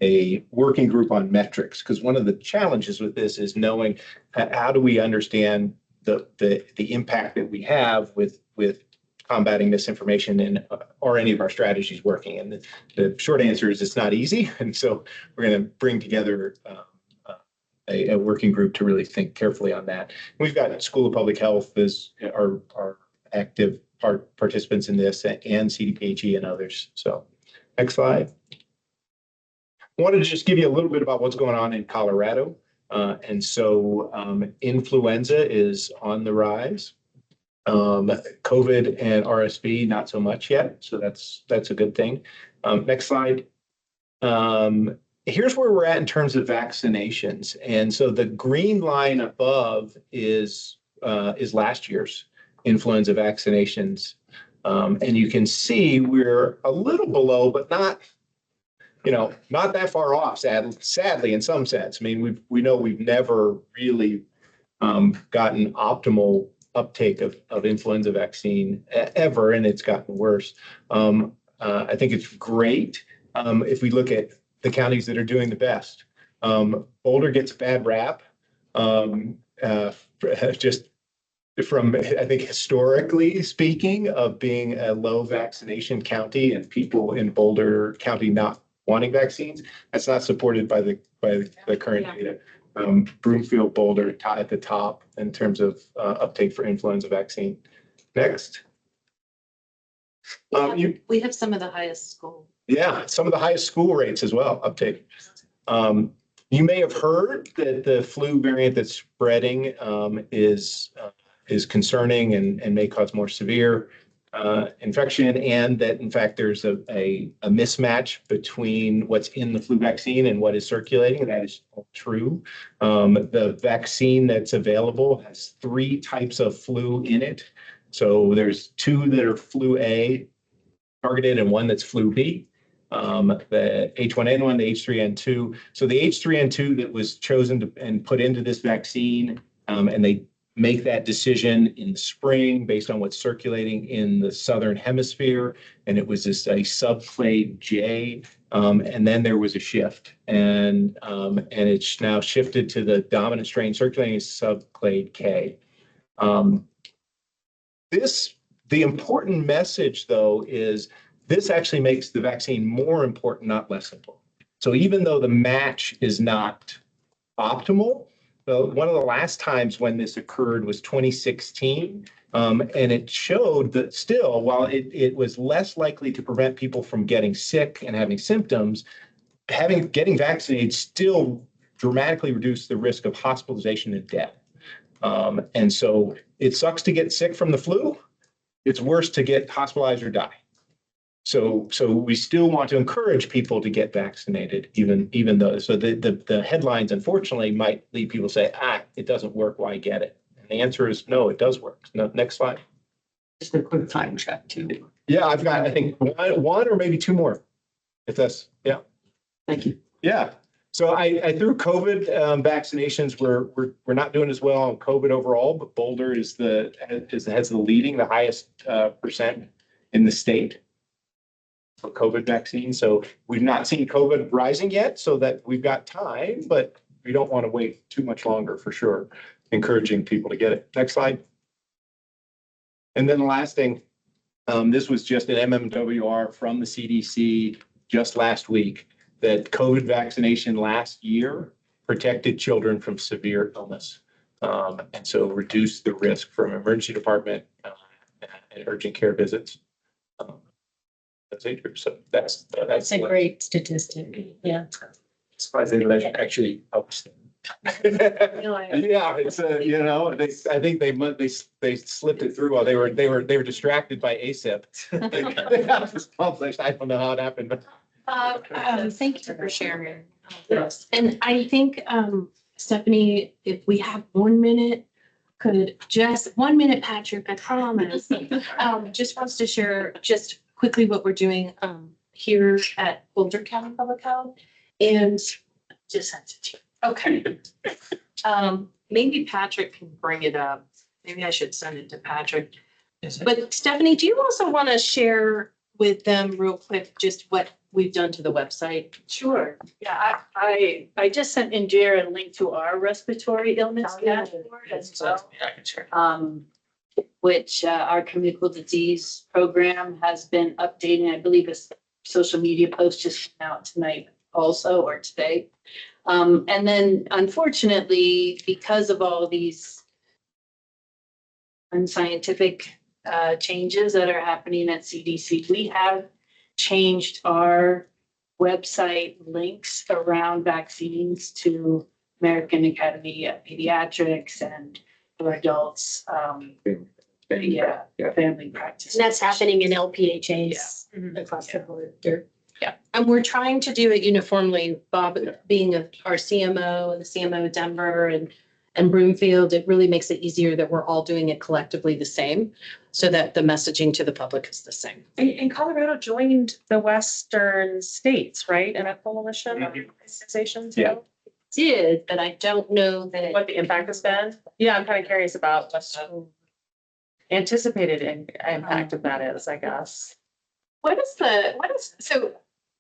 a working group on metrics, because one of the challenges with this is knowing how do we understand the impact that we have with combating misinformation and are any of our strategies working? And the short answer is it's not easy. And so we're going to bring together a working group to really think carefully on that. We've got School of Public Health as our active participants in this, and CDPHE and others. So next slide. I wanted to just give you a little bit about what's going on in Colorado. And so influenza is on the rise. COVID and RSV, not so much yet. So that's a good thing. Next slide. Here's where we're at in terms of vaccinations. And so the green line above is last year's influenza vaccinations. And you can see we're a little below, but not that far off, sadly, in some sense. I mean, we know we've never really gotten optimal uptake of influenza vaccine ever, and it's gotten worse. I think it's great if we look at the counties that are doing the best. Boulder gets a bad rap, just from, I think, historically speaking, of being a low vaccination county and people in Boulder County not wanting vaccines. That's not supported by the current data. Broomfield, Boulder at the top in terms of uptake for influenza vaccine. Next. We have some of the highest school. Yeah, some of the highest school rates as well, uptake. You may have heard that the flu variant that's spreading is concerning and may cause more severe infection, and that in fact there's a mismatch between what's in the flu vaccine and what is circulating. That is true. The vaccine that's available has 3 types of flu in it. So there's 2 that are flu A targeted and 1 that's flu B. The H1N1, the H3N2. So the H3N2 that was chosen and put into this vaccine, and they make that decision in the spring based on what's circulating in the southern hemisphere, and it was just a subclade J, and then there was a shift, and it's now shifted to the dominant strain circulating as subclade K. The important message, though, is this actually makes the vaccine more important, not less important. So even though the match is not optimal, one of the last times when this occurred was 2016, and it showed that still, while it was less likely to prevent people from getting sick and having symptoms, getting vaccinated still dramatically reduced the risk of hospitalization and death. And so it sucks to get sick from the flu. It's worse to get hospitalized or die. So we still want to encourage people to get vaccinated, even though, so the headlines unfortunately might lead people to say, it doesn't work, why get it? And the answer is no, it does work. No, next slide. Just a quick time check too. Yeah, I've got, I think, one or maybe 2 more. If that's, yeah. Thank you. Yeah. So I through COVID vaccinations, we're not doing as well on COVID overall, but Boulder has the leading, the highest percent in the state for COVID vaccine. So we've not seen COVID rising yet, so that we've got time, but we don't want to wait too much longer for sure. Encouraging people to get it. Next slide. And then the last thing, this was just an MMWR from the CDC just last week, that COVID vaccination last year protected children from severe illness. And so reduced the risk from emergency department and urgent care visits. That's age group. So that's a great statistic. Yeah. Surprised they actually helps. Yeah, it's I think they slipped it through while they were distracted by ASIP. Published. I don't know how it happened, but Thank you for sharing this. And I think, Stephanie, if we have 1 minute, could just 1 minute, Patrick, I promise, just wants to share just quickly what we're doing here at Boulder County Public Health. And just sent it to you. Okay. Maybe Patrick can bring it up. Maybe I should send it to Patrick. But Stephanie, do you also want to share with them real quick just what we've done to the website? Sure. Yeah, I just sent Indira a link to our respiratory illness dashboard as well. Yeah, I can share. Which our communicable disease program has been updating. I believe a social media post just came out tonight also, or today. And then unfortunately, because of all these unscientific changes that are happening at CDC, we have changed our website links around vaccines to American Academy of Pediatrics and for adults. Family practice. And that's happening in LPHAs across the board. Yeah, and we're trying to do it uniformly. Bob being our CMO and the CMO Denver and Broomfield, it really makes it easier that we're all doing it collectively the same, so that the messaging to the public is the same. And Colorado joined the Western states, right? And a coalition of organizations. Yeah. Did, but I don't know that. What the impact has been? Yeah, I'm kind of curious about anticipated impact of that is, I guess. So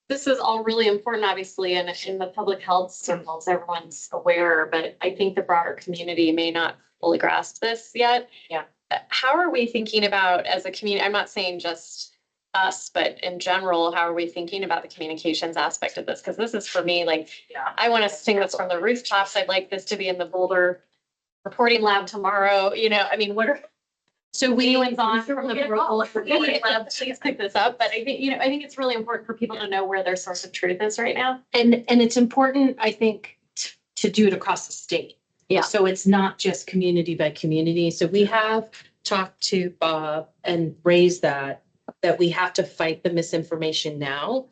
this is all really important, obviously, and in the public health circles, everyone's aware, but I think the broader community may not fully grasp this yet. Yeah. How are we thinking about as a community? I'm not saying just us, but in general, how are we thinking about the communications aspect of this? Because this is for me, like, I want to sing this from the rooftops. I'd like this to be in the Boulder reporting lab tomorrow. I mean, what are So anyone's on from the Boulder reporting lab? Please pick this up. But I think it's really important for people to know where their source of truth is right now. And it's important, I think, to do it across the state. Yeah. So it's not just community by community. So we have talked to Bob and raised that we have to fight the misinformation now.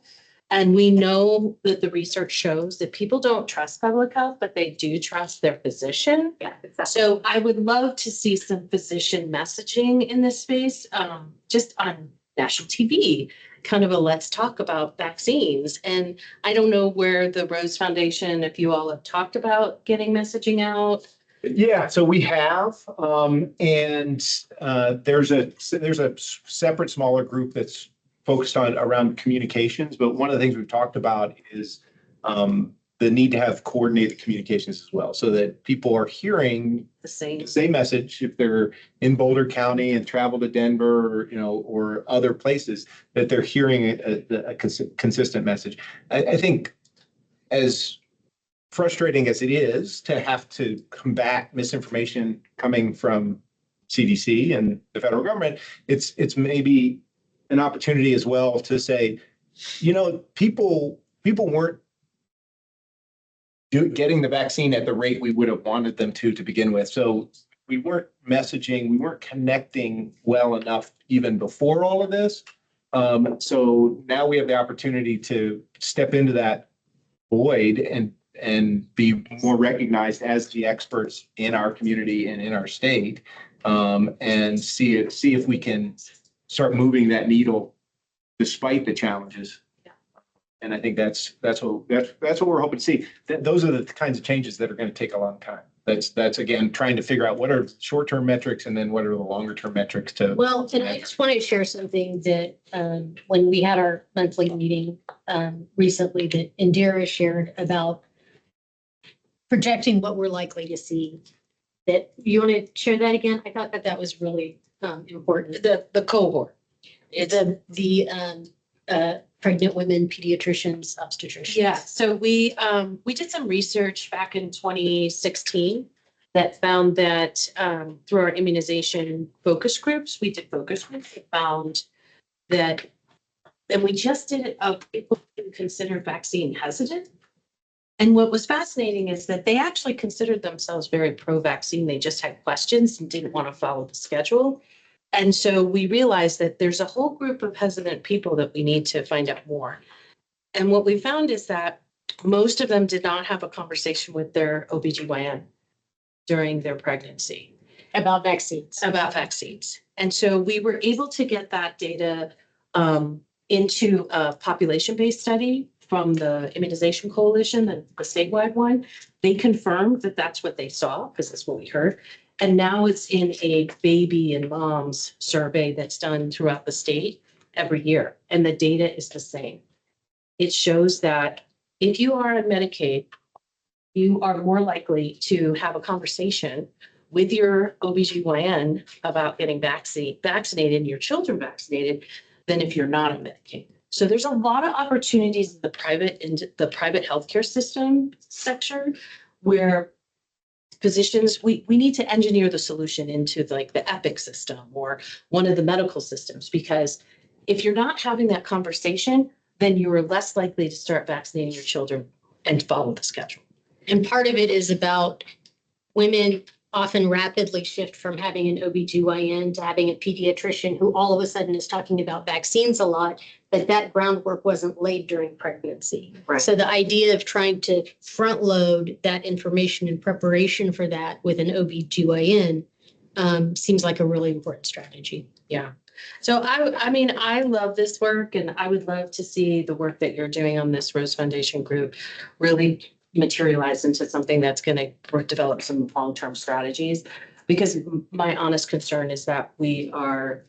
And we know that the research shows that people don't trust public health, but they do trust their physician. Yeah, exactly. So I would love to see some physician messaging in this space, just on national TV, kind of a let's talk about vaccines. And I don't know where the Rose Foundation, if you all have talked about getting messaging out. Yeah, so we have, and there's a separate smaller group that's focused on around communications. But one of the things we've talked about is the need to have coordinated communications as well, so that people are hearing The same. the same message if they're in Boulder County and travel to Denver, or other places, that they're hearing a consistent message. I think as frustrating as it is to have to combat misinformation coming from CDC and the federal government, it's maybe an opportunity as well to say, people weren't getting the vaccine at the rate we would have wanted them to begin with. So we weren't messaging, we weren't connecting well enough even before all of this. So now we have the opportunity to step into that void and be more recognized as the experts in our community and in our state, and see if we can start moving that needle despite the challenges. And I think that's what we're hoping to see. Those are the kinds of changes that are going to take a long time. That's again trying to figure out what are short-term metrics and then what are the longer-term metrics to. Well, and I just want to share something that when we had our monthly meeting recently, that Indira shared about projecting what we're likely to see. That you want to share that again? I thought that was really important. The cohort. It's the pregnant women, pediatricians, obstetricians. Yeah, so we did some research back in 2016 that found that through our immunization focus groups, we found that, and we just did it of people who considered vaccine hesitant. And what was fascinating is that they actually considered themselves very pro-vaccine. They just had questions and didn't want to follow the schedule. And so we realized that there's a whole group of hesitant people that we need to find out more. And what we found is that most of them did not have a conversation with their OBGYN during their pregnancy About vaccines. And so we were able to get that data into a population-based study from the Immunization Coalition, the statewide one. They confirmed that that's what they saw, because that's what we heard. And now it's in a baby and moms survey that's done throughout the state every year. And the data is the same. It shows that if you are on Medicaid, you are more likely to have a conversation with your OBGYN about getting vaccinated and your children vaccinated than if you're not on Medicaid. So there's a lot of opportunities in the private healthcare system sector where physicians, we need to engineer the solution into like the Epic system or one of the medical systems, because if you're not having that conversation, then you are less likely to start vaccinating your children and follow the schedule. And part of it is about women often rapidly shift from having an OBGYN to having a pediatrician who all of a sudden is talking about vaccines a lot, but that groundwork wasn't laid during pregnancy. Right. So the idea of trying to front load that information in preparation for that with an OBGYN seems like a really important strategy. Yeah. So I mean, I love this work, and I would love to see the work that you're doing on this Rose Foundation group really materialize into something that's going to develop some long-term strategies. because my honest concern is that we are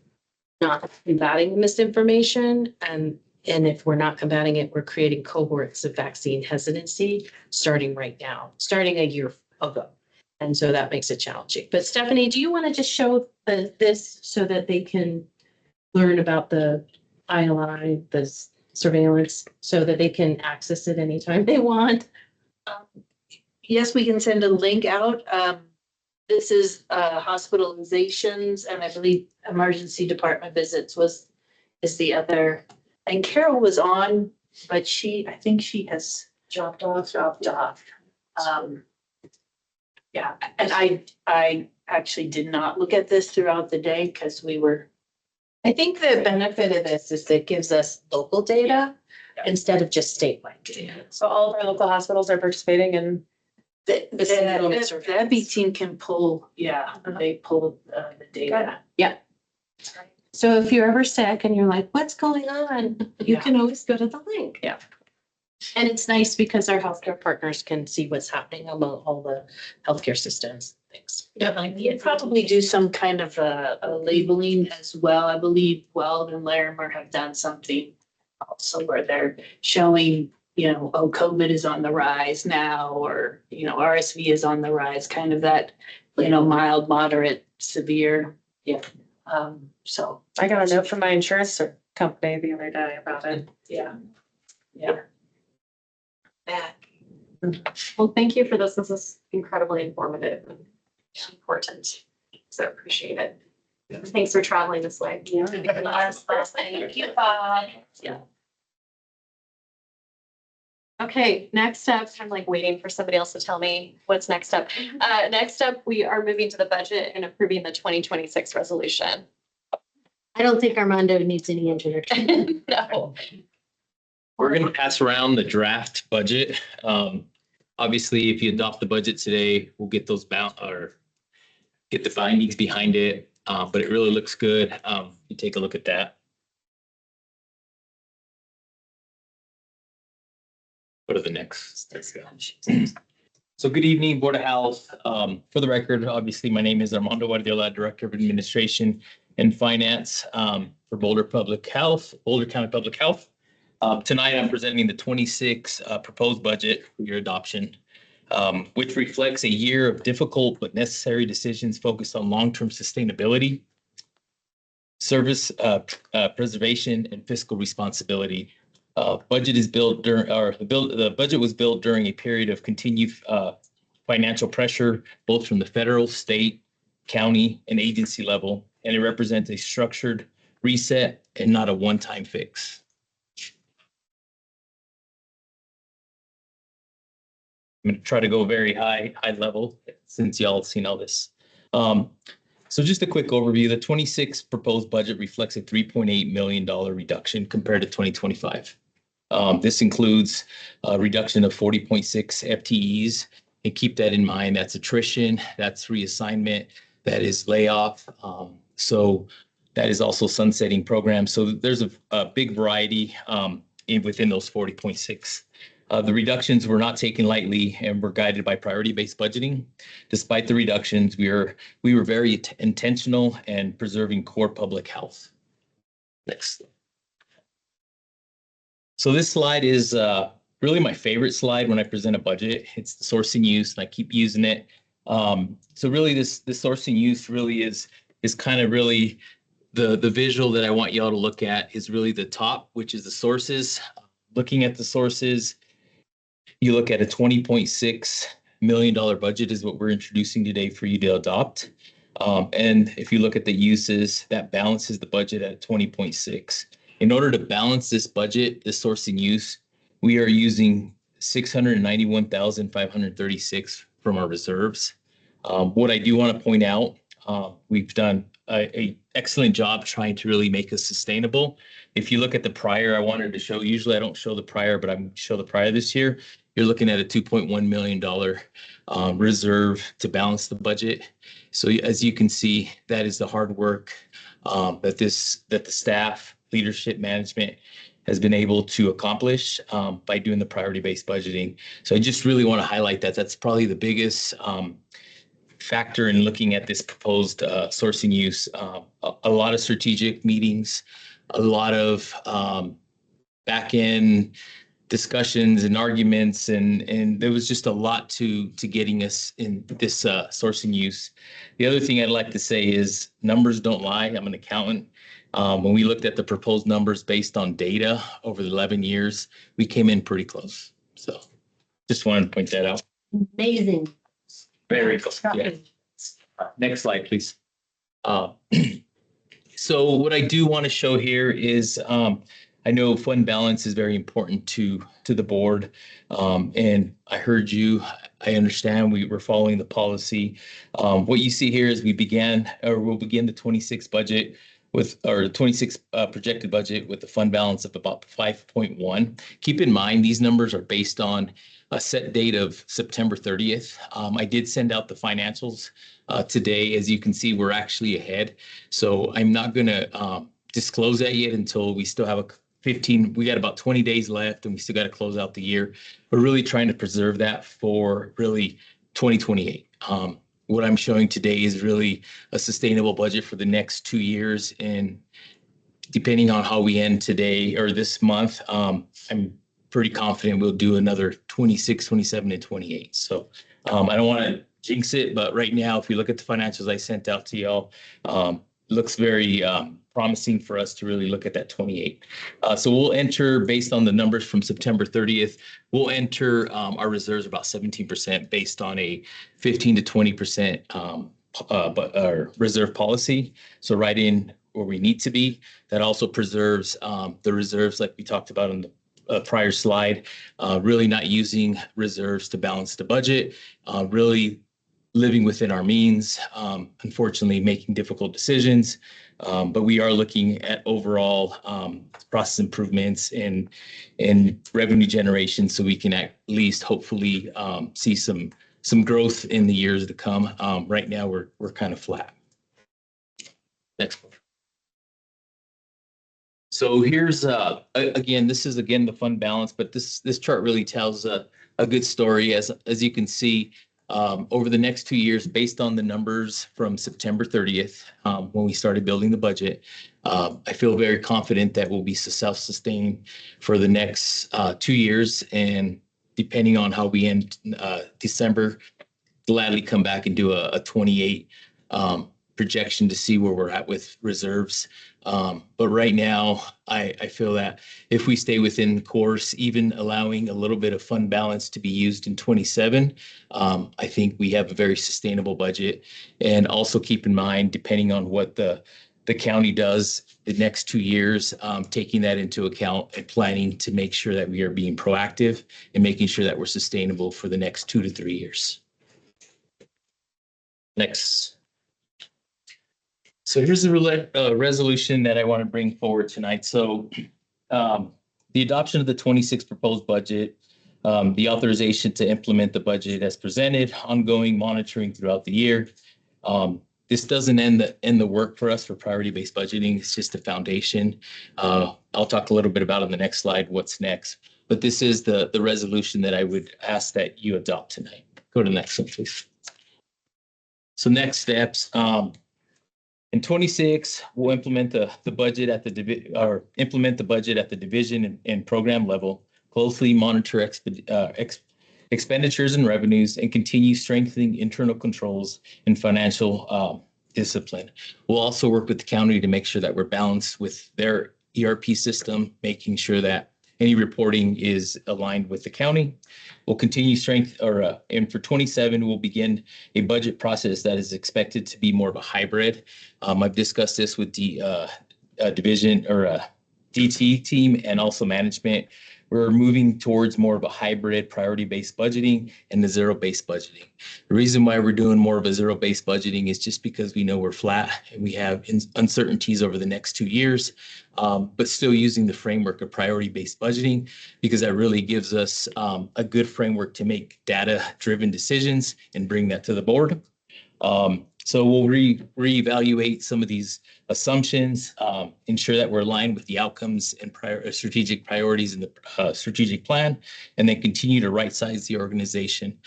not combating misinformation, and if we're not combating it, we're creating cohorts of vaccine hesitancy starting right now, starting a year ago. And so that makes it challenging. But Stephanie, do you want to just show this so that they can learn about the ILI, the surveillance, so that they can access it anytime they want? Yes, we can send a link out. This is hospitalizations and I believe emergency department visits is the other. And Carol was on, but I think she has dropped off. Yeah, and I actually did not look at this throughout the day because we were. I think the benefit of this is it gives us local data instead of just statewide data. So all of our local hospitals are participating in. The syndrome surveillance. Abby team can pull, they pulled the data. So if you're ever sick and you're like, what's going on? You Yeah. can always go to the link. Yeah. And it's nice because our healthcare partners can see what's happening among all the healthcare systems. Things. You'd probably do some kind of a labeling as well. I believe Weld and Larimer have done something also where they're showing, oh, COVID is on the rise now, or, RSV is on the rise, kind of that, mild, moderate, severe. Yeah. So, I got a note from my insurance company the other day about it. yeah. Well, thank you for this. This is incredibly informative and important. So appreciate it. Thanks for traveling this way. Yeah. Thank you, Bob. Yeah. Okay, next up, I'm like waiting for somebody else to tell me what's next up. Next up, we are moving to the budget and approving the 2026 resolution. I don't think Armando needs any introduction. No. We're going to pass around the draft budget. Obviously, if you adopt the budget today, we'll get those get the findings behind it. But it really looks good. You take a look at that. Go to the next. There we go. So good evening, Board of Health. For the record, obviously, my name is Armando Guardiola, Director of Administration and Finance for Boulder Public Health, Boulder County Public Health. Tonight, I'm presenting the 26 proposed budget for your adoption, which reflects a year of difficult but necessary decisions focused on long-term sustainability, service preservation, and fiscal responsibility. Budget is built during, the budget was built during a period of continued financial pressure, both from the federal, state, county, and agency level, and it represents a structured reset and not a one-time fix. I'm going to try to go very high level since y'all have seen all this. So just a quick overview, the 26 proposed budget reflects a $3.8 million reduction compared to 2025. This includes a reduction of 40.6 FTEs. And keep that in mind, that's attrition, that's reassignment, that is layoff. So that is also sunsetting programs. So there's a big variety within those 40.6. The reductions were not taken lightly and were guided by priority-based budgeting. Despite the reductions, we were very intentional and preserving core public health. Next. So this slide is really my favorite slide when I present a budget. It's the source and use, and I keep using it. So really, this source and use really is kind of really the visual that I want y'all to look at is really the top, which is the sources. Looking at the sources, you look at a $20.6 million budget is what we're introducing today for you to adopt. And if you look at the uses, that balances the budget at 20.6. In order to balance this budget, the source and use, we are using $691,536 from our reserves. What I do want to point out, we've done an excellent job trying to really make us sustainable. If you look at the prior, I wanted to show, usually I don't show the prior, but I'm going to show the prior this year. You're looking at a $2.1 million reserve to balance the budget. So as you can see, that is the hard work that the staff, leadership, management has been able to accomplish by doing the priority-based budgeting. So I just really want to highlight that. That's probably the biggest factor in looking at this proposed sourcing use. A lot of strategic meetings, a lot of back end discussions and arguments, and there was just a lot to getting us in this sourcing use. The other thing I'd like to say is numbers don't lie. I'm an accountant. When we looked at the proposed numbers based on data over the 11 years, we came in pretty close. So just wanted to point that out. Amazing. Very cool. Yeah. Next slide, please. So what I do want to show here is I know fund balance is very important to the board. And I heard you, I understand we were following the policy. What you see here is we'll begin the 26 budget with, or 26 projected budget with a fund balance of about 5.1. Keep in mind, these numbers are based on a set date of September 30th. I did send out the financials today. As you can see, we're actually ahead. So I'm not going to disclose that yet until we still have we got about 20 days left and we still got to close out the year. We're really trying to preserve that for really 2028. What I'm showing today is really a sustainable budget for the next 2 years. And depending on how we end today or this month, I'm pretty confident we'll do another 26, 27, and 28. So I don't want to jinx it, but right now, if we look at the financials I sent out to y'all, looks very promising for us to really look at that 28. So we'll enter based on the numbers from September 30th. We'll enter our reserves about 17% based on a 15 to 20% reserve policy. So right in where we need to be. That also preserves the reserves like we talked about in the prior slide, really not using reserves to balance the budget, really living within our means, unfortunately making difficult decisions. But we are looking at overall process improvements and revenue generation so we can at least hopefully see some growth in the years to come. Right now, we're kind of flat. Next one. So here's, again, this is again the fund balance, but this chart really tells a good story. As you can see, over the next 2 years, based on the numbers from September 30th, when we started building the budget, I feel very confident that we'll be self-sustained for the next 2 years. And depending on how we end December, gladly come back and do a 28 projection to see where we're at with reserves. But right now, I feel that if we stay within the course, even allowing a little bit of fund balance to be used in 27, I think we have a very sustainable budget. And also keep in mind, depending on what the county does the next 2 years, taking that into account and planning to make sure that we are being proactive and making sure that we're sustainable for the next 2 to 3 years. Next. So here's the resolution that I want to bring forward tonight. So the adoption of the 26 proposed budget, the authorization to implement the budget as presented, ongoing monitoring throughout the year. This doesn't end the work for us for priority-based budgeting. It's just a foundation. I'll talk a little bit about on the next slide what's next. But this is the resolution that I would ask that you adopt tonight. Go to the next one, please. So next steps. In 26, we'll implement the budget at the division and program level, closely monitor expenditures and revenues, and continue strengthening internal controls and financial discipline. We'll also work with the county to make sure that we're balanced with their ERP system, making sure that any reporting is aligned with the county. We'll continue and for 27, we'll begin a budget process that is expected to be more of a hybrid. I've discussed this with the division or DT team and also management. We're moving towards more of a hybrid priority-based budgeting and the zero-based budgeting. The reason why we're doing more of a zero-based budgeting is just because we know we're flat and we have uncertainties over the next 2 years, but still using the framework of priority-based budgeting because that really gives us a good framework to make data-driven decisions and bring that to the board. So we'll reevaluate some of these assumptions, ensure that we're aligned with the outcomes and strategic priorities in the strategic plan, and then continue to right-size the organization.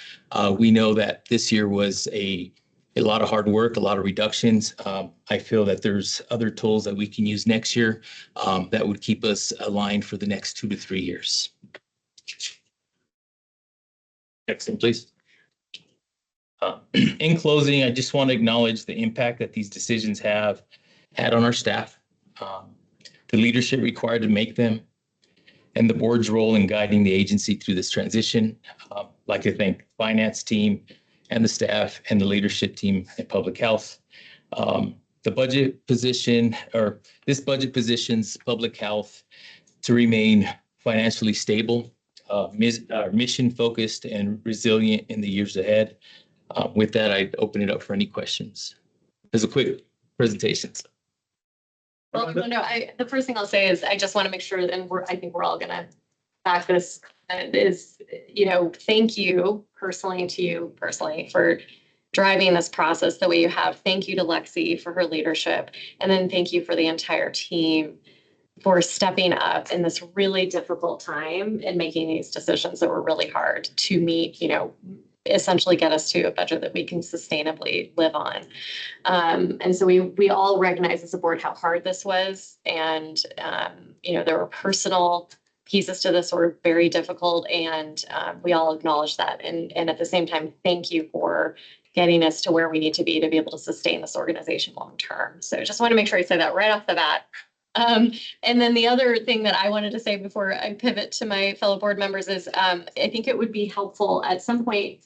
We know that this year was a a lot of hard work, a lot of reductions. I feel that there's other tools that we can use next year that would keep us aligned for the next 2 to 3 years. Next one, please. In closing, I just want to acknowledge the impact that these decisions have had on our staff, the leadership required to make them, and the board's role in guiding the agency through this transition. I'd like to thank the finance team and the staff and the leadership team at public health. The budget position, or this budget positions public health to remain financially stable, mission focused and resilient in the years ahead. With that, I'd open it up for any questions. There's a quick presentation. Well, no, the first thing I'll say is I just want to make sure, and I think we're all gonna back this, is, thank you personally to you personally for driving this process the way you have. Thank you to Lexi for her leadership. And then thank you for the entire team for stepping up in this really difficult time and making these decisions that were really hard to meet, essentially get us to a budget that we can sustainably live on. And so we all recognize as a board how hard this was. And, there were personal pieces to this were very difficult, and we all acknowledge that. And at the same time, thank you for getting us to where we need to be able to sustain this organization long term. So just want to make sure I say that right off the bat. And then the other thing that I wanted to say before I pivot to my fellow board members is I think it would be helpful at some point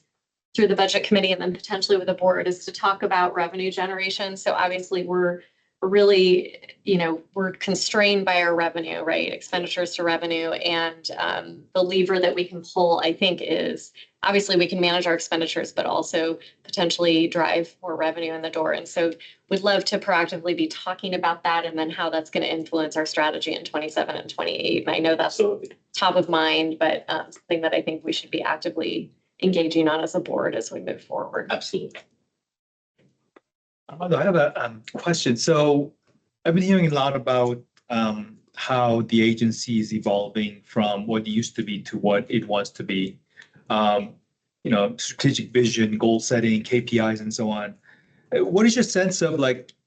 through the budget committee and then potentially with the board is to talk about revenue generation. So obviously we're really, we're constrained by our revenue, right? Expenditures to revenue. And the lever that we can pull, I think, is obviously we can manage our expenditures, but also potentially drive more revenue in the door. And so we'd love to proactively be talking about that and then how that's going to influence our strategy in 27 and 28. And I know that's top of mind, but something that I think we should be actively engaging on as a board as we move forward. Absolutely. I have a question. So I've been hearing a lot about how the agency is evolving from what it used to be to what it wants to be. Strategic vision, goal setting, KPIs, and so on. What is your sense of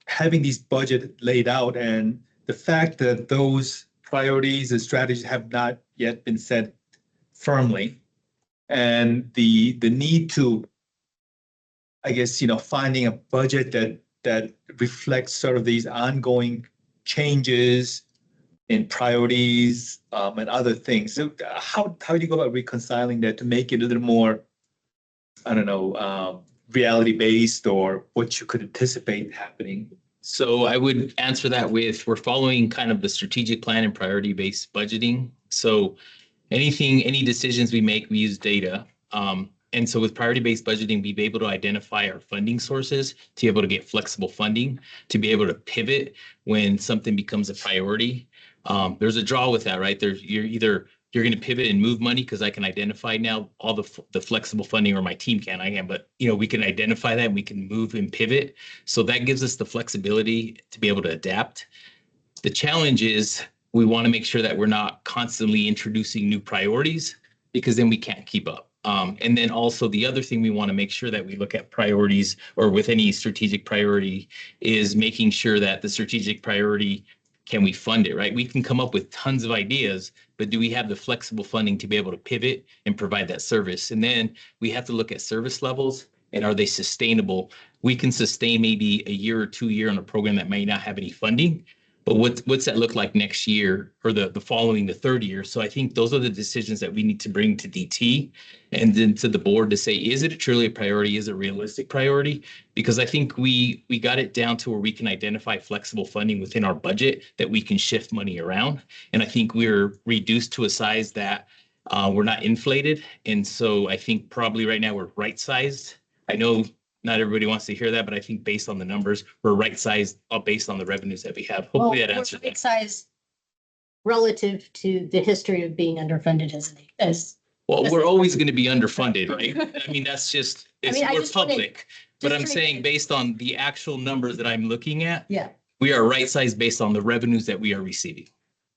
having these budget laid out and the fact that those priorities and strategies have not yet been set firmly, and the need to, I guess, finding a budget that reflects sort of these ongoing changes in priorities and other things. So how do you go about reconciling that to make it a little more, reality based, or what you could anticipate happening? So I would answer that with, we're following kind of the strategic plan and priority based budgeting. So any decisions we make, we use data. And so with priority-based budgeting, we've been able to identify our funding sources to be able to get flexible funding, to be able to pivot when something becomes a priority. There's a draw with that, right? You're going to pivot and move money because I can identify now all the flexible funding, or my team can, but we can identify that and we can move and pivot. So that gives us the flexibility to be able to adapt. The challenge is we want to make sure that we're not constantly introducing new priorities, because then we can't keep up. And then also the other thing we want to make sure that we look at priorities, or with any strategic priority, is making sure that the strategic priority, can we fund it, right? We can come up with tons of ideas, but do we have the flexible funding to be able to pivot and provide that service? And then we have to look at service levels, and are they sustainable? We can sustain maybe a year or 2 year on a program that may not have any funding, but what's that look like next year, or the following, the third year? So I think those are the decisions that we need to bring to DT and then to the board to say, is it truly a priority? Is it a realistic priority? Because I think we got it down to where we can identify flexible funding within our budget that we can shift money around. And I think we're reduced to a size that we're not inflated. And so I think probably right now we're right sized. I know not everybody wants to hear that, but I think based on the numbers, we're right sized based on the revenues that we have. Hopefully that answers that. Size relative to the history of being underfunded as. Well, we're always going to be underfunded, right? I mean, that's just, we're public, but I'm saying based on the actual numbers that I'm looking at, we are right sized based on the revenues that we are receiving.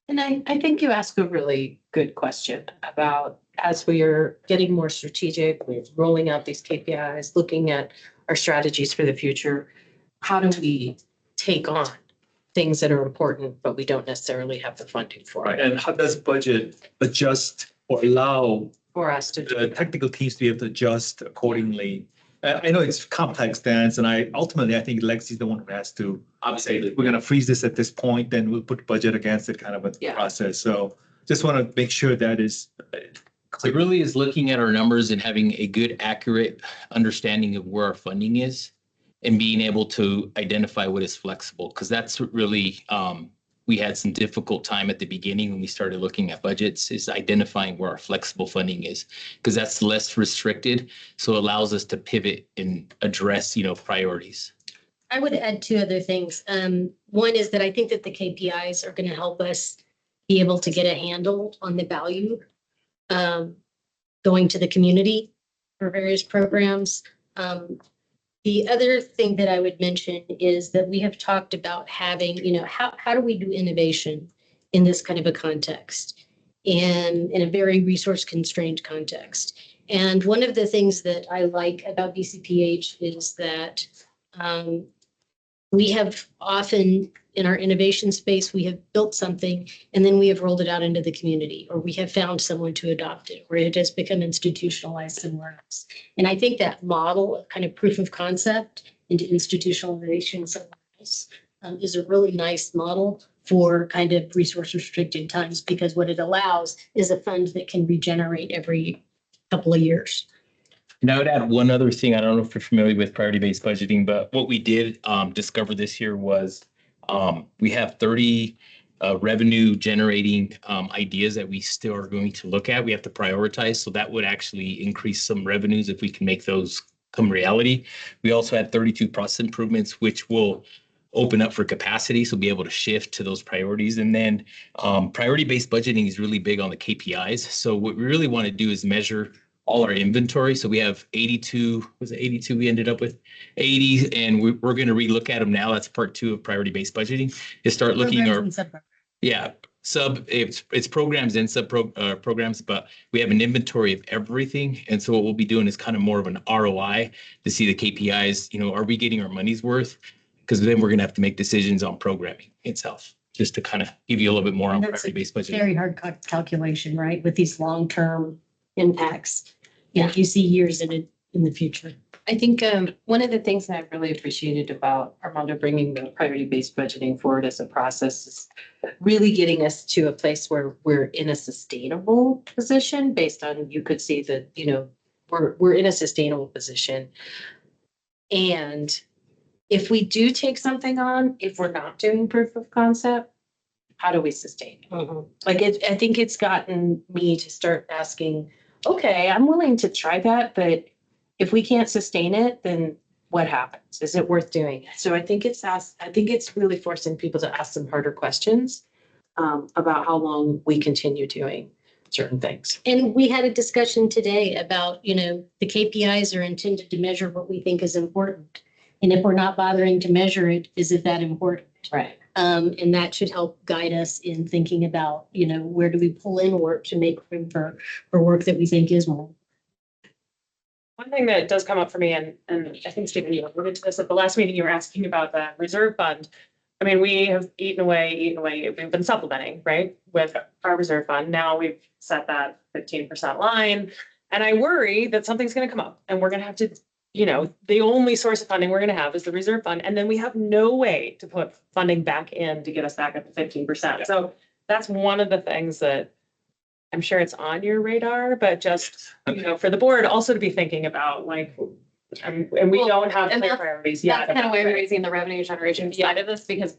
And I think you ask a really good question about, as we are getting more strategic, we're rolling out these KPIs, looking at our strategies for the future, how do we take on things that are important, but we don't necessarily have the funding for Right, it, and how does budget adjust or allow for us to do the that? technical teams to be able to adjust accordingly? I know it's complex, Dan, and I think Lexi's the one who has to say, we're gonna freeze this at this point, then we'll put budget against it kind of a Yeah. process. So just want to make sure that is It clear. really is looking at our numbers and having a good, accurate understanding of where our funding is and being able to identify what is flexible, because that's what really, we had some difficult time at the beginning when we started looking at budgets, is identifying where our flexible funding is, because that's less restricted. So it allows us to pivot and address, priorities. I would add two other things. One is that I think that the KPIs are going to help us be able to get a handle on the value going to the community for various programs. The other thing that I would mention is that we have talked about having, how do we do innovation in this kind of a context and in a very resource constrained context. And one of the things that I like about BCPH is that we have often in our innovation space, we have built something and then we have rolled it out into the community, or we have found someone to adopt it, or it has become institutionalized somewhere else. And I think that model of kind of proof of concept into institutionalization somewhere else is a really nice model for kind of resource restricted times, because what it allows is a fund that can regenerate every couple of years. And I would add one other thing. I don't know if you're familiar with priority-based budgeting, but what we did discover this year was we have 30 revenue generating ideas that we still are going to look at. We have to prioritize. So that would actually increase some revenues if we can make those come reality. We also had 32 process improvements, which will open up for capacity. So be able to shift to those priorities. And then priority-based budgeting is really big on the KPIs. So what we really want to do is measure all our inventory. So we have 82, was it 82 we ended up with? 80, and we're going to relook at them now. That's part 2 of priority-based budgeting, is start looking at, it's programs and programs, but we have an inventory of everything. And so what we'll be doing is kind of more of an ROI to see the KPIs, are we getting our money's worth? Because then we're going to have to make decisions on programming itself, just to kind of give you a little bit more on priority-based budgeting. Very hard calculation, right? With these long-term impacts. Yeah, you see years in the future. I think one of the things that I've really appreciated about Armando bringing the priority-based budgeting forward as a process is really getting us to a place where we're in a sustainable position based on, you could see that, we're in a sustainable position. And if we do take something on, if we're not doing proof of concept, how do we sustain it? I think it's gotten me to start asking, okay, I'm willing to try that, but if we can't sustain it, then what happens? Is it worth doing it? So I think it's really forcing people to ask some harder questions about how long we continue doing certain things. And we had a discussion today about, the KPIs are intended to measure what we think is important. And if we're not bothering to measure it, is it that important? Right. And that should help guide us in thinking about, where do we pull in work to make room for work that we think is more. One thing that does come up for me, and I think Stephen, you alluded to this at the last meeting, you were asking about the reserve fund. I mean, we have eaten away. We've been supplementing, right, with our reserve fund. Now we've set that 15% line. And I worry that something's going to come up and we're going to have to, the only source of funding we're going to have is the reserve fund. And then we have no way to put funding back in to get us back up to 15%. So that's one of the things that I'm sure it's on your radar, but just, for the board also to be thinking about, and we don't have clear priorities yet. That's kind of why we're raising the revenue generation side of this, because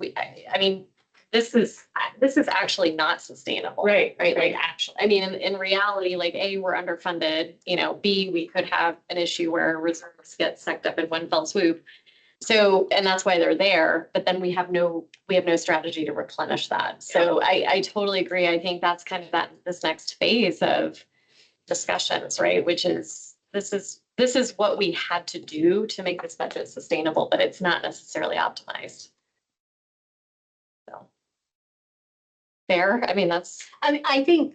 this is actually not sustainable. Right. Like actually, in reality, A, we're underfunded, B, we could have an issue where reserves get sucked up in one fell swoop. So, and that's why they're there, but then we have no strategy to replenish that. So I totally agree. I think that's kind of this next phase of discussions, right? Which is, this is what we had to do to make this budget sustainable, but it's not necessarily optimized. So. Fair. I think,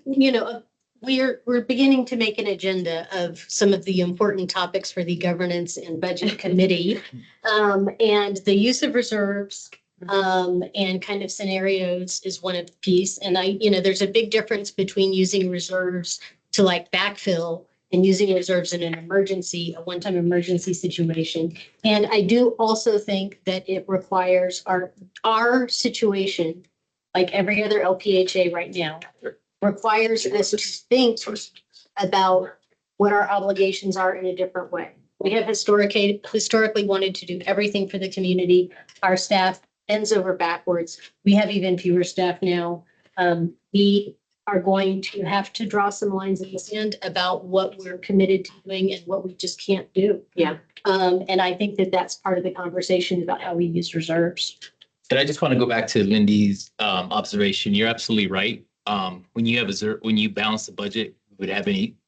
we're beginning to make an agenda of some of the important topics for the Governance and Budget Committee. And the use of reserves and kind of scenarios is one of the piece. And there's a big difference between using reserves to like backfill and using reserves in an emergency, a one-time emergency situation. And I do also think that it requires our situation, like every other LPHA right now, requires us to think about what our obligations are in a different way. We have historically wanted to do everything for the community. Our staff bends over backwards. We have even fewer staff now. We are going to have to draw some lines in the sand about what we're committed to doing and what we just can't do. Yeah. And I think that that's part of the conversation about how we use reserves. And I just want to go back to Lindy's observation. You're absolutely right. When you have when you balance the budget,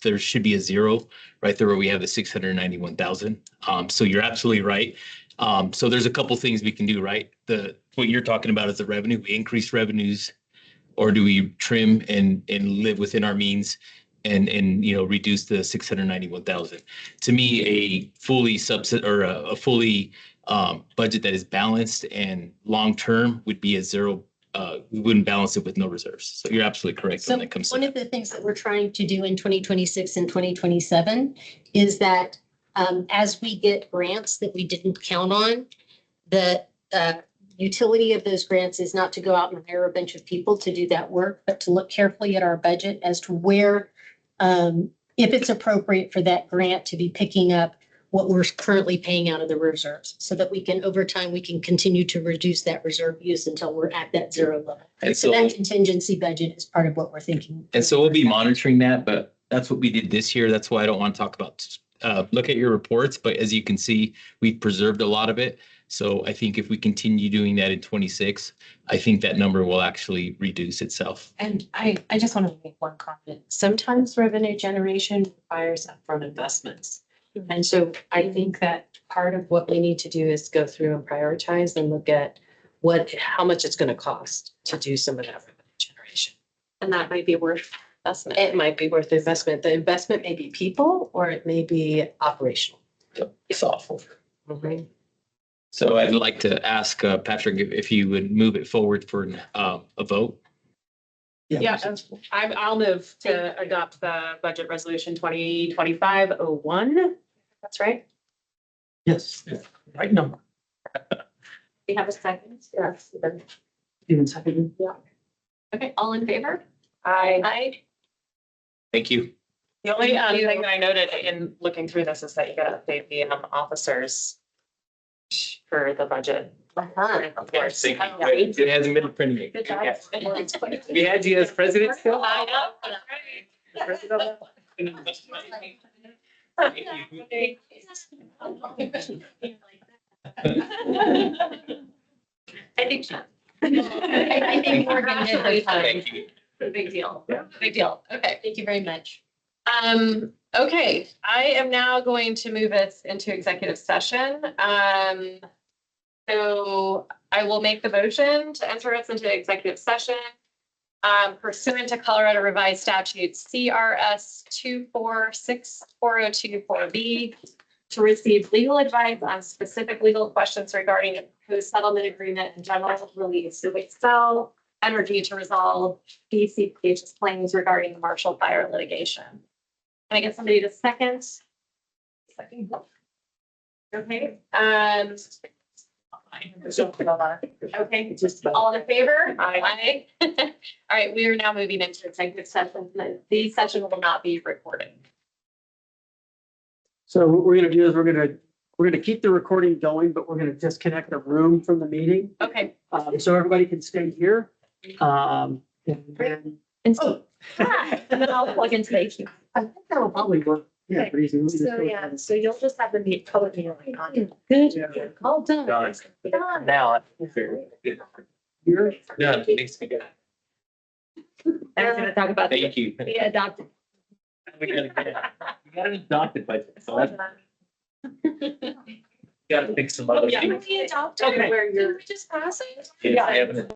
there should be a zero right there where we have the 691,000. So you're absolutely right. So there's a couple things we can do, right? What you're talking about is the revenue. We increase revenues, or do we trim and live within our means and reduce the 691,000? To me, a fully a fully budget that is balanced and long-term would be a zero. We wouldn't balance it with no reserves. So you're absolutely correct So when it comes to one that. of the things that we're trying to do in 2026 and 2027 is that as we get grants that we didn't count on, the utility of those grants is not to go out and hire a bunch of people to do that work, but to look carefully at our budget as to where, if it's appropriate for that grant to be picking up what we're currently paying out of the reserves, so that we can, over time, we can continue to reduce that reserve use until we're at that zero level. And So so, that contingency budget is part of what we're thinking. and so we'll be monitoring that, but that's what we did this year. That's why I don't want to talk about, look at your reports, but as you can see, we've preserved a lot of it. So I think if we continue doing that in 26, I think that number will actually reduce itself. And I just want to make one comment. Sometimes revenue generation requires upfront investments. And so I think that part of what we need to do is go through and prioritize and look at how much it's going to cost to do some of that revenue generation. And that might be worth investment. It might be worth the investment. The investment may be people or it may be operational. It's awful. Mhm. So I'd like to ask Patrick if you would move it forward for a vote. Yeah, I'll move to adopt the budget resolution 2025-01. That's right. Yes, right number. We have a second. Yes. Even second. Okay, all in favor? I, Aye. Thank you. the only Thank you. thing that I noted in looking through this is that you gotta update the officers for the budget. Yes, thank you. It hasn't been printed yet. Good job. We had you as president still? I know. I think so. I think Morgan did her time. Thank you. Big deal. Big deal. Okay. Thank you very much. Okay, I am now going to move us into executive session. So I will make the motion to enter us into executive session pursuant to Colorado Revised Statutes CRS 246402-4B to receive legal advice on specific legal questions regarding the proposed settlement agreement and general release of Excel Energy to resolve BCPH's claims regarding the Marshall Fire litigation. Can I get somebody to second? Second. Okay, okay, just all in favor? Aye. All right, we are now moving into executive session. The session will not be recorded. So what we're gonna do is we're gonna keep the recording going, but we're gonna disconnect the room from the meeting. Okay. So everybody can stay here. And then, And so, and then I'll plug into the HQ. I think that'll probably work. Yeah, pretty easy. Let me just So, go yeah, ahead. so you'll just have the public meeting on. Good. Yeah. All done. Now. You're- No, thanks. I'm gonna talk about Thank you. the adopted. We got an adopted budget, so that's, gotta fix some other Yeah, things. we adopted Okay. where you're just passing. Yeah, I haven't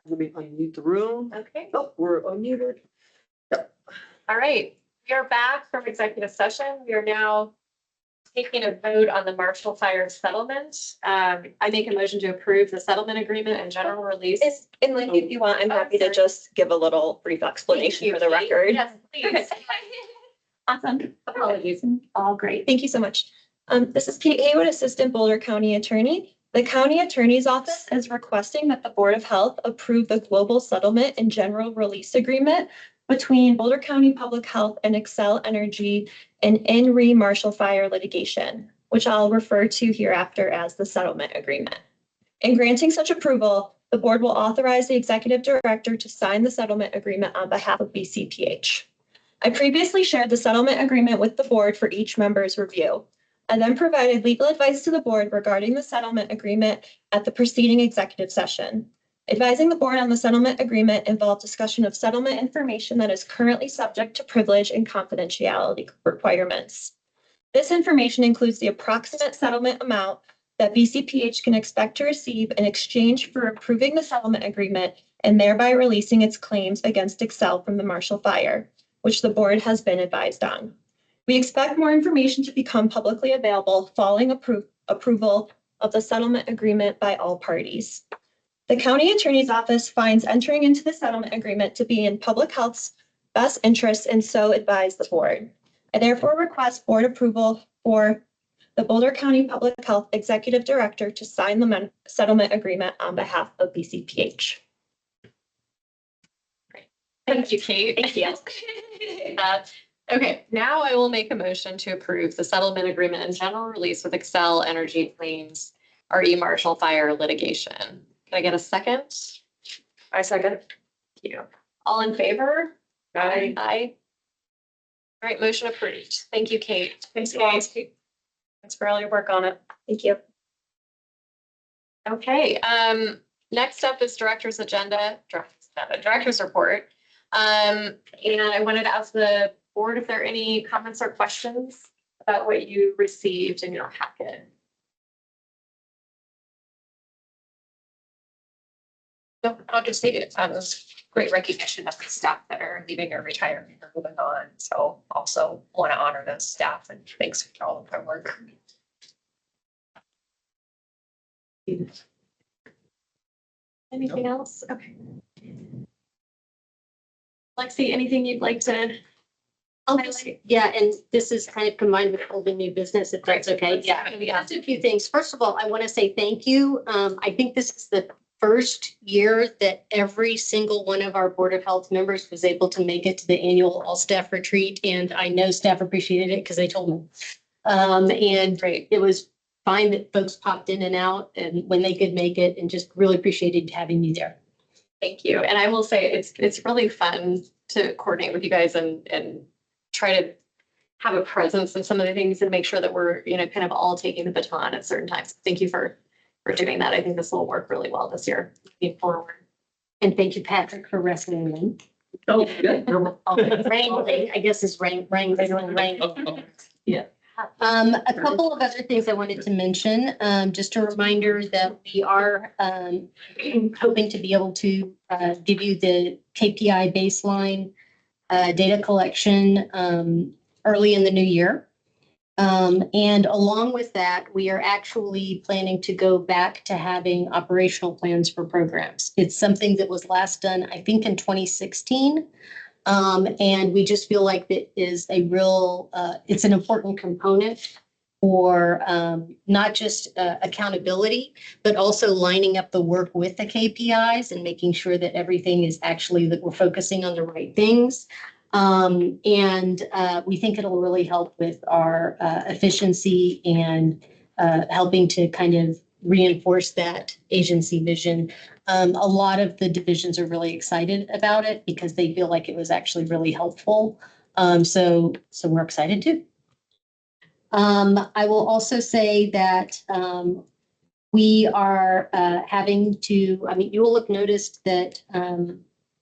Let me unmute the room. Okay, Oh, we're unmuted. all right. We are back from executive session. We are now taking a vote on the Marshall Fire settlement. I make a motion to approve the settlement agreement and general release. And Lindsay, if you want, I'm happy to sorry. just give a little brief explanation for the record. Yes, please. Awesome. Apologies. All great. Thank you so much. This is Kate Haywood, Assistant Boulder County Attorney. The County Attorney's Office is requesting that the Board of Health approve the global settlement and general release agreement between Boulder County Public Health and Excel Energy and INRI Marshall Fire litigation, which I'll refer to hereafter as the settlement agreement. In granting such approval, the board will authorize the executive director to sign the settlement agreement on behalf of BCPH. I previously shared the settlement agreement with the board for each member's review. I then provided legal advice to the board regarding the settlement agreement at the preceding executive session. Advising the board on the settlement agreement involved discussion of settlement information that is currently subject to privilege and confidentiality requirements. This information includes the approximate settlement amount that BCPH can expect to receive in exchange for approving the settlement agreement and thereby releasing its claims against Excel from the Marshall Fire, which the board has been advised on. We expect more information to become publicly available following approval of the settlement agreement by all parties. The County Attorney's Office finds entering into the settlement agreement to be in public health's best interests and so advise the board. I therefore request board approval for the Boulder County Public Health Executive Director to sign the settlement agreement on behalf of BCPH. Thank you, Kate. Thank you. Okay, now I will make a motion to approve the settlement agreement and general release with Excel Energy Claims RE Marshall Fire litigation. Can I get a second? I second. Thank you. All in favor? Aye. Aye. All right, motion approved. Thank you, Kate. Thanks, Kate. Thanks for all your work on it. Thank you. Okay, next up is director's report. And I wanted to ask the board if there are any comments or questions about what you received in your packet. No, I'll just say it was great recognition of the staff that are leaving or retiring or moving on. So also want to honor those staff and thanks for all of their work. Anything else? Okay. Lexi, anything you'd like to? I'll just, yeah, and this is kind of combined with old and new business, if that's okay. Yeah, just a few things. First of all, I want to say thank you. I think this is the first year that every single one of our Board of Health members was able to make it to the annual all-staff retreat, and I know staff appreciated it because they told me. And it was fine that folks popped in and out and when they could make it, and just really appreciated having you there. Thank you. And I will say it's really fun to coordinate with you guys and try to have a presence in some of the things and make sure that we're, kind of all taking the baton at certain times. Thank you for doing that. I think this will work really well this year, looking forward. And thank you, Patrick, for wrestling them. Oh, good. Wrangling, I guess is wrangling. Yeah. A couple of other things I wanted to mention, just a reminder that we are hoping to be able to give you the KPI baseline data collection early in the new year. And along with that, we are actually planning to go back to having operational plans for programs. It's something that was last done, I think, in 2016. And we just feel like that is a real, it's an important component for not just accountability, but also lining up the work with the KPIs and making sure that everything is actually that we're focusing on the right things. And we think it'll really help with our efficiency and helping to kind of reinforce that agency vision. A lot of the divisions are really excited about it because they feel like it was actually really helpful. So we're excited too. I will also say that we are having to, I mean, you will have noticed that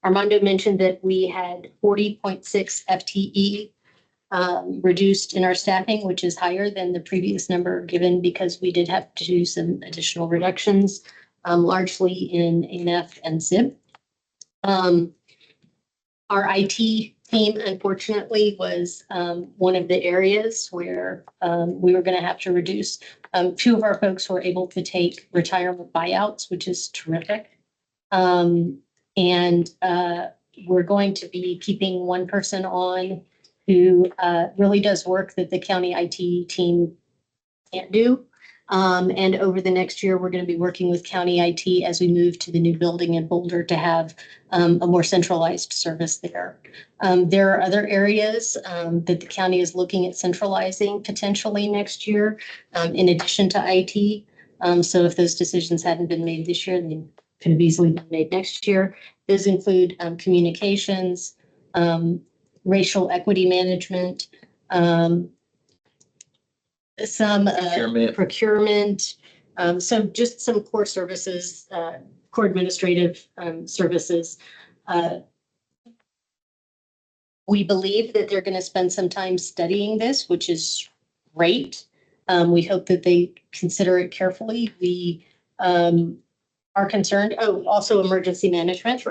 Armando mentioned that we had 40.6 FTE reduced in our staffing, which is higher than the previous number given because we did have to do some additional reductions, largely in ANF and SIB. Our IT team, unfortunately, was one of the areas where we were going to have to reduce. Two of our folks were able to take retirement buyouts, which is terrific. And we're going to be keeping one person on who really does work that the county IT team can't do. And over the next year, we're going to be working with county IT as we move to the new building in Boulder to have a more centralized service there. There are other areas that the county is looking at centralizing potentially next year, in addition to IT. So if those decisions hadn't been made this year, they could have easily been made next year. Those include communications, racial equity management, some procurement. So just some core services, core administrative services. We believe that they're going to spend some time studying this, which is great. We hope that they consider it carefully. We are concerned. Oh, also emergency management.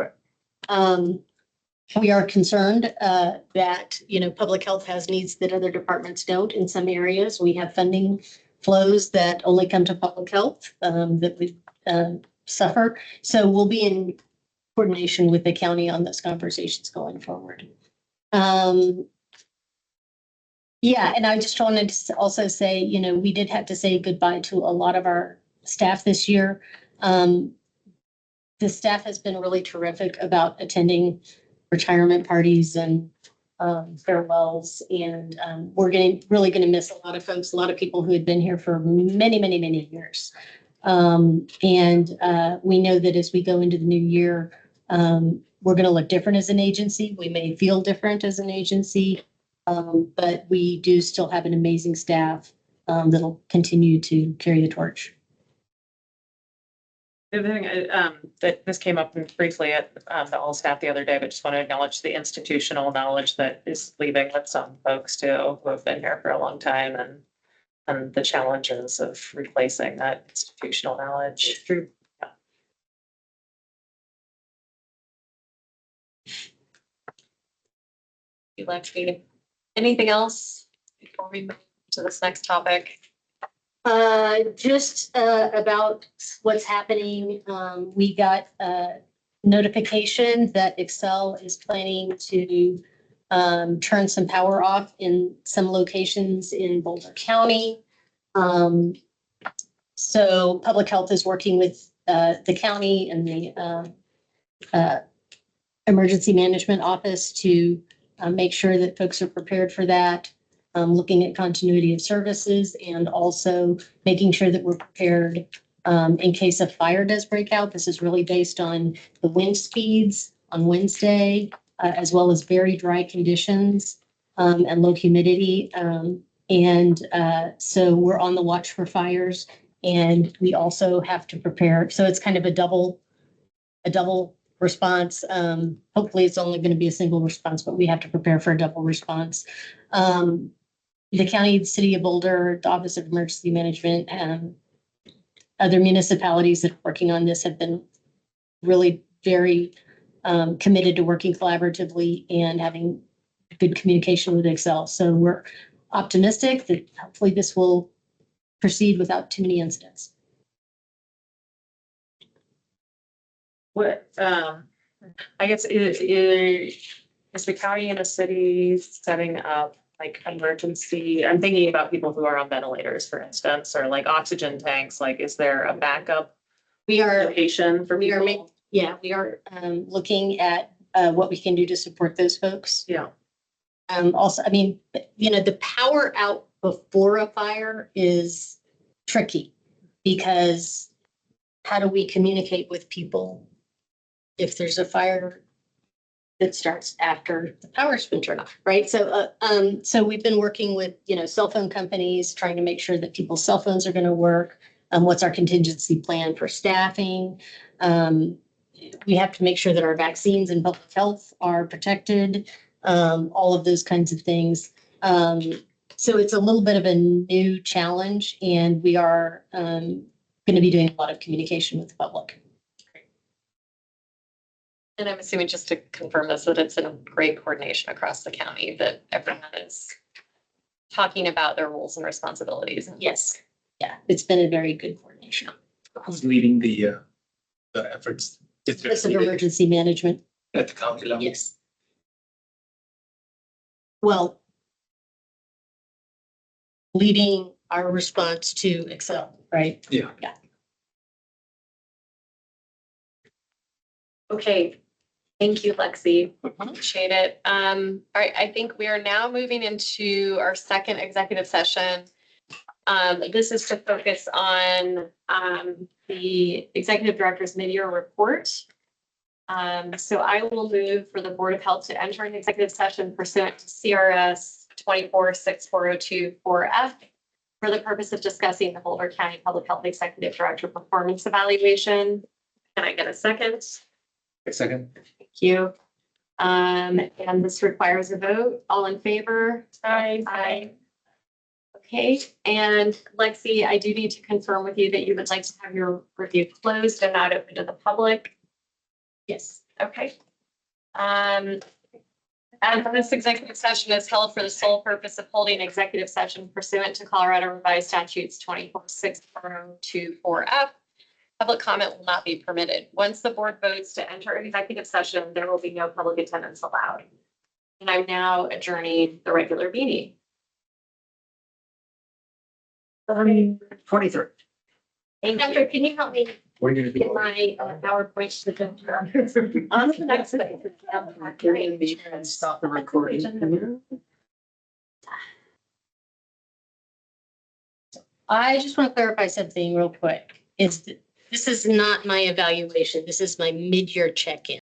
We are concerned that, public health has needs that other departments don't in some areas. We have funding flows that only come to public health that we suffer. So we'll be in coordination with the county on those conversations going forward. Yeah, and I just wanted to also say, we did have to say goodbye to a lot of our staff this year. The staff has been really terrific about attending retirement parties and farewells, and we're really going to miss a lot of folks, a lot of people who had been here for many, many, many years. And we know that as we go into the new year, we're going to look different as an agency. We may feel different as an agency, but we do still have an amazing staff that'll continue to carry the torch. The other thing, that this came up briefly at the all staff the other day, but just want to acknowledge the institutional knowledge that is leaving with some folks too, who have been here for a long time, and the challenges of replacing that institutional knowledge. It's true. Lexi, anything else before we move to this next topic? Just about what's happening. We got a notification that Excel is planning to turn some power off in some locations in Boulder County. So public health is working with the county and the emergency management office to make sure that folks are prepared for that. Looking at continuity of services and also making sure that we're prepared in case a fire does break out. This is really based on the wind speeds on Wednesday, as well as very dry conditions and low humidity. So we're on the watch for fires, and we also have to prepare. So it's kind of a double response. Hopefully it's only going to be a single response, but we have to prepare for a double response. The county, the city of Boulder, the Office of Emergency Management, and other municipalities that are working on this have been really very committed to working collaboratively and having good communication with Excel. So we're optimistic that hopefully this will proceed without too many incidents. What, I guess, is the county and the city setting up like emergency, I'm thinking about people who are on ventilators, for instance, or like oxygen tanks, like, is there a backup We are, location for we are, people? we are looking at what we can do to support those folks. Yeah. Also, I mean, the power out before a fire is tricky because how do we communicate with people if there's a fire that starts after the power's been turned off, right? So, so we've been working with, cell phone companies, trying to make sure that people's cell phones are going to work. What's our contingency plan for staffing? We have to make sure that our vaccines and public health are protected, all of those kinds of things. So it's a little bit of a new challenge, and we are going to be doing a lot of communication with the public. And I'm assuming just to confirm this, that it's in great coordination across the county, that everyone is talking about their roles and responsibilities. Yes, yeah, it's been a very good coordination. Who's leading the efforts? Is there Office of leader Emergency Management, at the county level? yes. Well, leading our response to Excel, right? Yeah. Yeah. Okay, thank you, Lexi. Appreciate it. All right, I think we are now moving into our second executive session. This is to focus on the executive director's mid-year report. So I will move for the Board of Health to enter an executive session pursuant to CRS 24-64024F for the purpose of discussing the Boulder County Public Health Executive Director Performance Evaluation. Can I get a second? A second. Thank you. And this requires a vote. All in favor? Aye. Okay, and Lexi, I do need to confirm with you that you would like to have your review closed and not open to the public. Yes. Okay. As this executive session is held for the sole purpose of holding executive session pursuant to Colorado Revised Statutes 24-64024F, public comment will not be permitted. Once the board votes to enter executive session, there will be no public attendance allowed. And I'm now adjourning the regular meeting. 23. Hey, Doctor, can you help me We're gonna be. get my PowerPoint to the On to the next thing. We're gonna be and stop the recording. I just want to clarify something real quick. This is not my evaluation. This is my mid-year check-in.